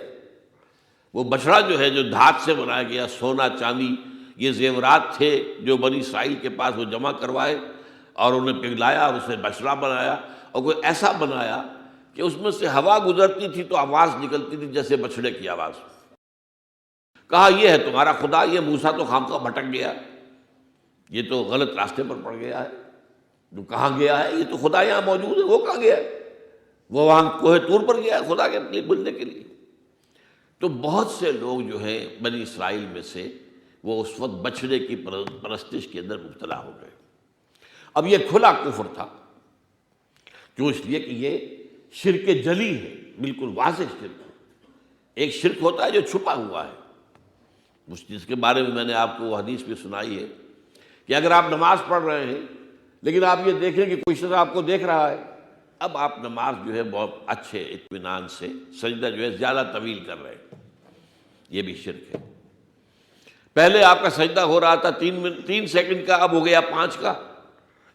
وہ بچھڑا جو ہے جو دھات سے بنایا گیا، سونا چاندی یہ زیورات تھے جو بنی اسرائیل کے پاس وہ جمع کروائے اور انہیں پگھلایا اور اسے بچھڑا بنایا، اور کوئی ایسا بنایا کہ اس میں سے ہوا گزرتی تھی تو آواز نکلتی تھی جیسے بچھڑے کی آواز. کہا یہ ہے تمہارا خدا. یہ موسیٰ تو خامخواہ بھٹک گیا، یہ تو غلط راستے پر پڑ گیا ہے. تو کہاں گیا ہے؟ یہ تو خدا یہاں موجود ہے. وہ کہاں گیا ہے؟ وہ وہاں کوہ طور پر گیا ہے خدا کے لیے ملنے کے لیے. تو بہت سے لوگ جو ہیں بنی اسرائیل میں سے وہ اس وقت بچھڑے کی پرستش کے اندر مبتلا ہو گئے. اب یہ کھلا کفر تھا، کیوں؟ اس لیے کہ یہ شرک جلی ہے، بالکل واضح شرک. ایک شرک ہوتا ہے جو چھپا ہوا ہے، اس چیز کے بارے میں نے آپ کو وہ حدیث بھی سنائی ہے کہ اگر آپ نماز پڑھ رہے ہیں لیکن آپ یہ دیکھ رہے ہیں کہ کوئی شخص آپ کو دیکھ رہا ہے، اب آپ نماز جو ہے بہت اچھے اطمینان سے سجدہ جو ہے زیادہ طویل کر رہے ہیں، یہ بھی شرک ہے. پہلے آپ کا سجدہ ہو رہا تھا 3 سیکنڈ کا، اب ہو گیا 5 کا،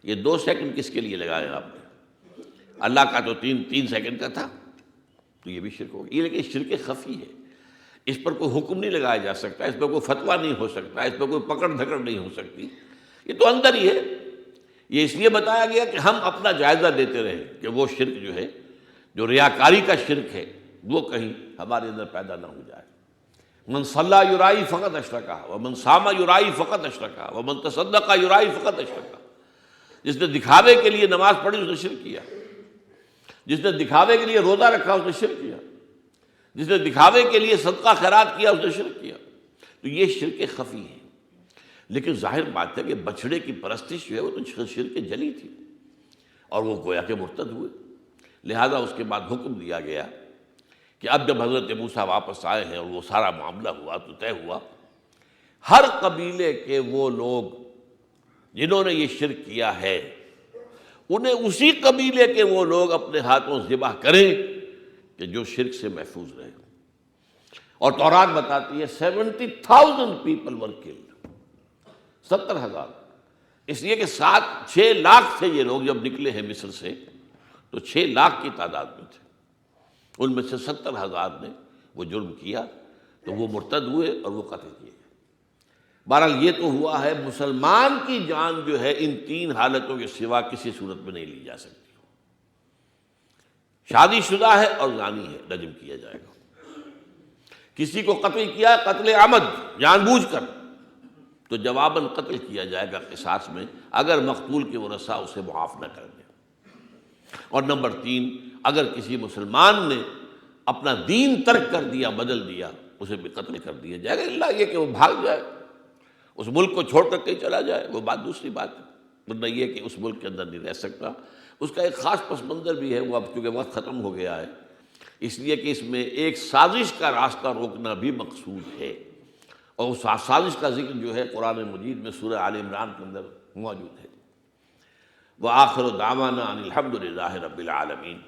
یہ 2 سیکنڈ کس کے لیے لگایا آپ نے؟ اللہ کا تو 3 سیکنڈ کا تھا، تو یہ بھی شرک ہو گیا۔ یہ لیکن شرک خفی ہے، اس پر کوئی حکم نہیں لگایا جا سکتا، اس پر کوئی فتویٰ نہیں ہو سکتا، اس پر کوئی پکڑ دھکڑ نہیں ہو سکتی، یہ تو اندر ہی ہے۔ یہ اس لیے بتایا گیا کہ ہم اپنا جائزہ دیتے رہیں کہ وہ شرک جو ہے، جو ریاکاری کا شرک ہے، وہ کہیں ہمارے اندر پیدا نہ ہو جائے۔ من صلی یرائی فقط اشرکا ومن صام یرائی فقط اشرکا ومن تصدق یرائی فقط اشرکا۔ جس نے دکھاوے کے لیے نماز پڑھی اس نے شرک کیا، جس نے دکھاوے کے لیے روزہ رکھا اس نے شرک کیا، جس نے دکھاوے کے لیے صدقہ خیرات کیا اس نے شرک کیا۔ تو یہ شرک خفی ہے، لیکن ظاہر بات ہے کہ بچھڑے کی پرستش جو ہے وہ تو شرک جلی تھی، اور وہ گویا کہ مرتد ہوئے۔ لہذا اس کے بعد حکم دیا گیا کہ اب جب حضرت موسیٰ واپس آئے ہیں اور وہ سارا معاملہ ہوا تو طے ہوا ہر قبیلے کے وہ لوگ جنہوں نے یہ شرک کیا ہے انہیں اسی قبیلے کے وہ لوگ اپنے ہاتھوں ذبح کریں کہ جو شرک سے محفوظ رہے۔ اور تورات بتاتی ہے 70,000 پیپل ور کلڈ، 70,000، اس لیے کہ 6 لاکھ تھے یہ لوگ جب نکلے ہیں مصر سے، تو 6 لاکھ کی تعداد میں تھے، ان میں سے 70,000 نے وہ جرم کیا تو وہ مرتد ہوئے اور وہ قتل کیے گئے۔ بہرحال یہ تو ہوا ہے، مسلمان کی جان جو ہے ان 3 حالتوں کے سوا کسی صورت میں نہیں لی جا سکتی۔ شادی شدہ ہے اور زانی ہے، رجم کیا جائے گا۔ کسی کو قتل کیا قتل عمد جان بوجھ کر، تو جواباً قتل کیا جائے گا قصاص میں، اگر مقتول کے ورثاء اسے معاف نہ کر دیں۔ اور نمبر 3، اگر کسی مسلمان نے اپنا دین ترک کر دیا، بدل دیا، اسے بھی قتل کر دیا جائے گا، اللہ یہ کہ وہ بھاگ جائے، اس ملک کو چھوڑ کر کہیں چلا جائے، وہ بات دوسری بات ہے، ورنہ یہ کہ اس ملک کے اندر نہیں رہ سکتا۔ اس کا ایک خاص پس منظر بھی ہے، وہ اب چونکہ وقت ختم ہو گیا ہے، اس لیے کہ اس میں ایک سازش کا راستہ روکنا بھی مقصود ہے، اور اس سازش کا ذکر جو ہے قرآن مجید میں سورہ آل عمران کے اندر موجود ہے۔ وآخر دعوانا ان الحمد للہ رب العالمین۔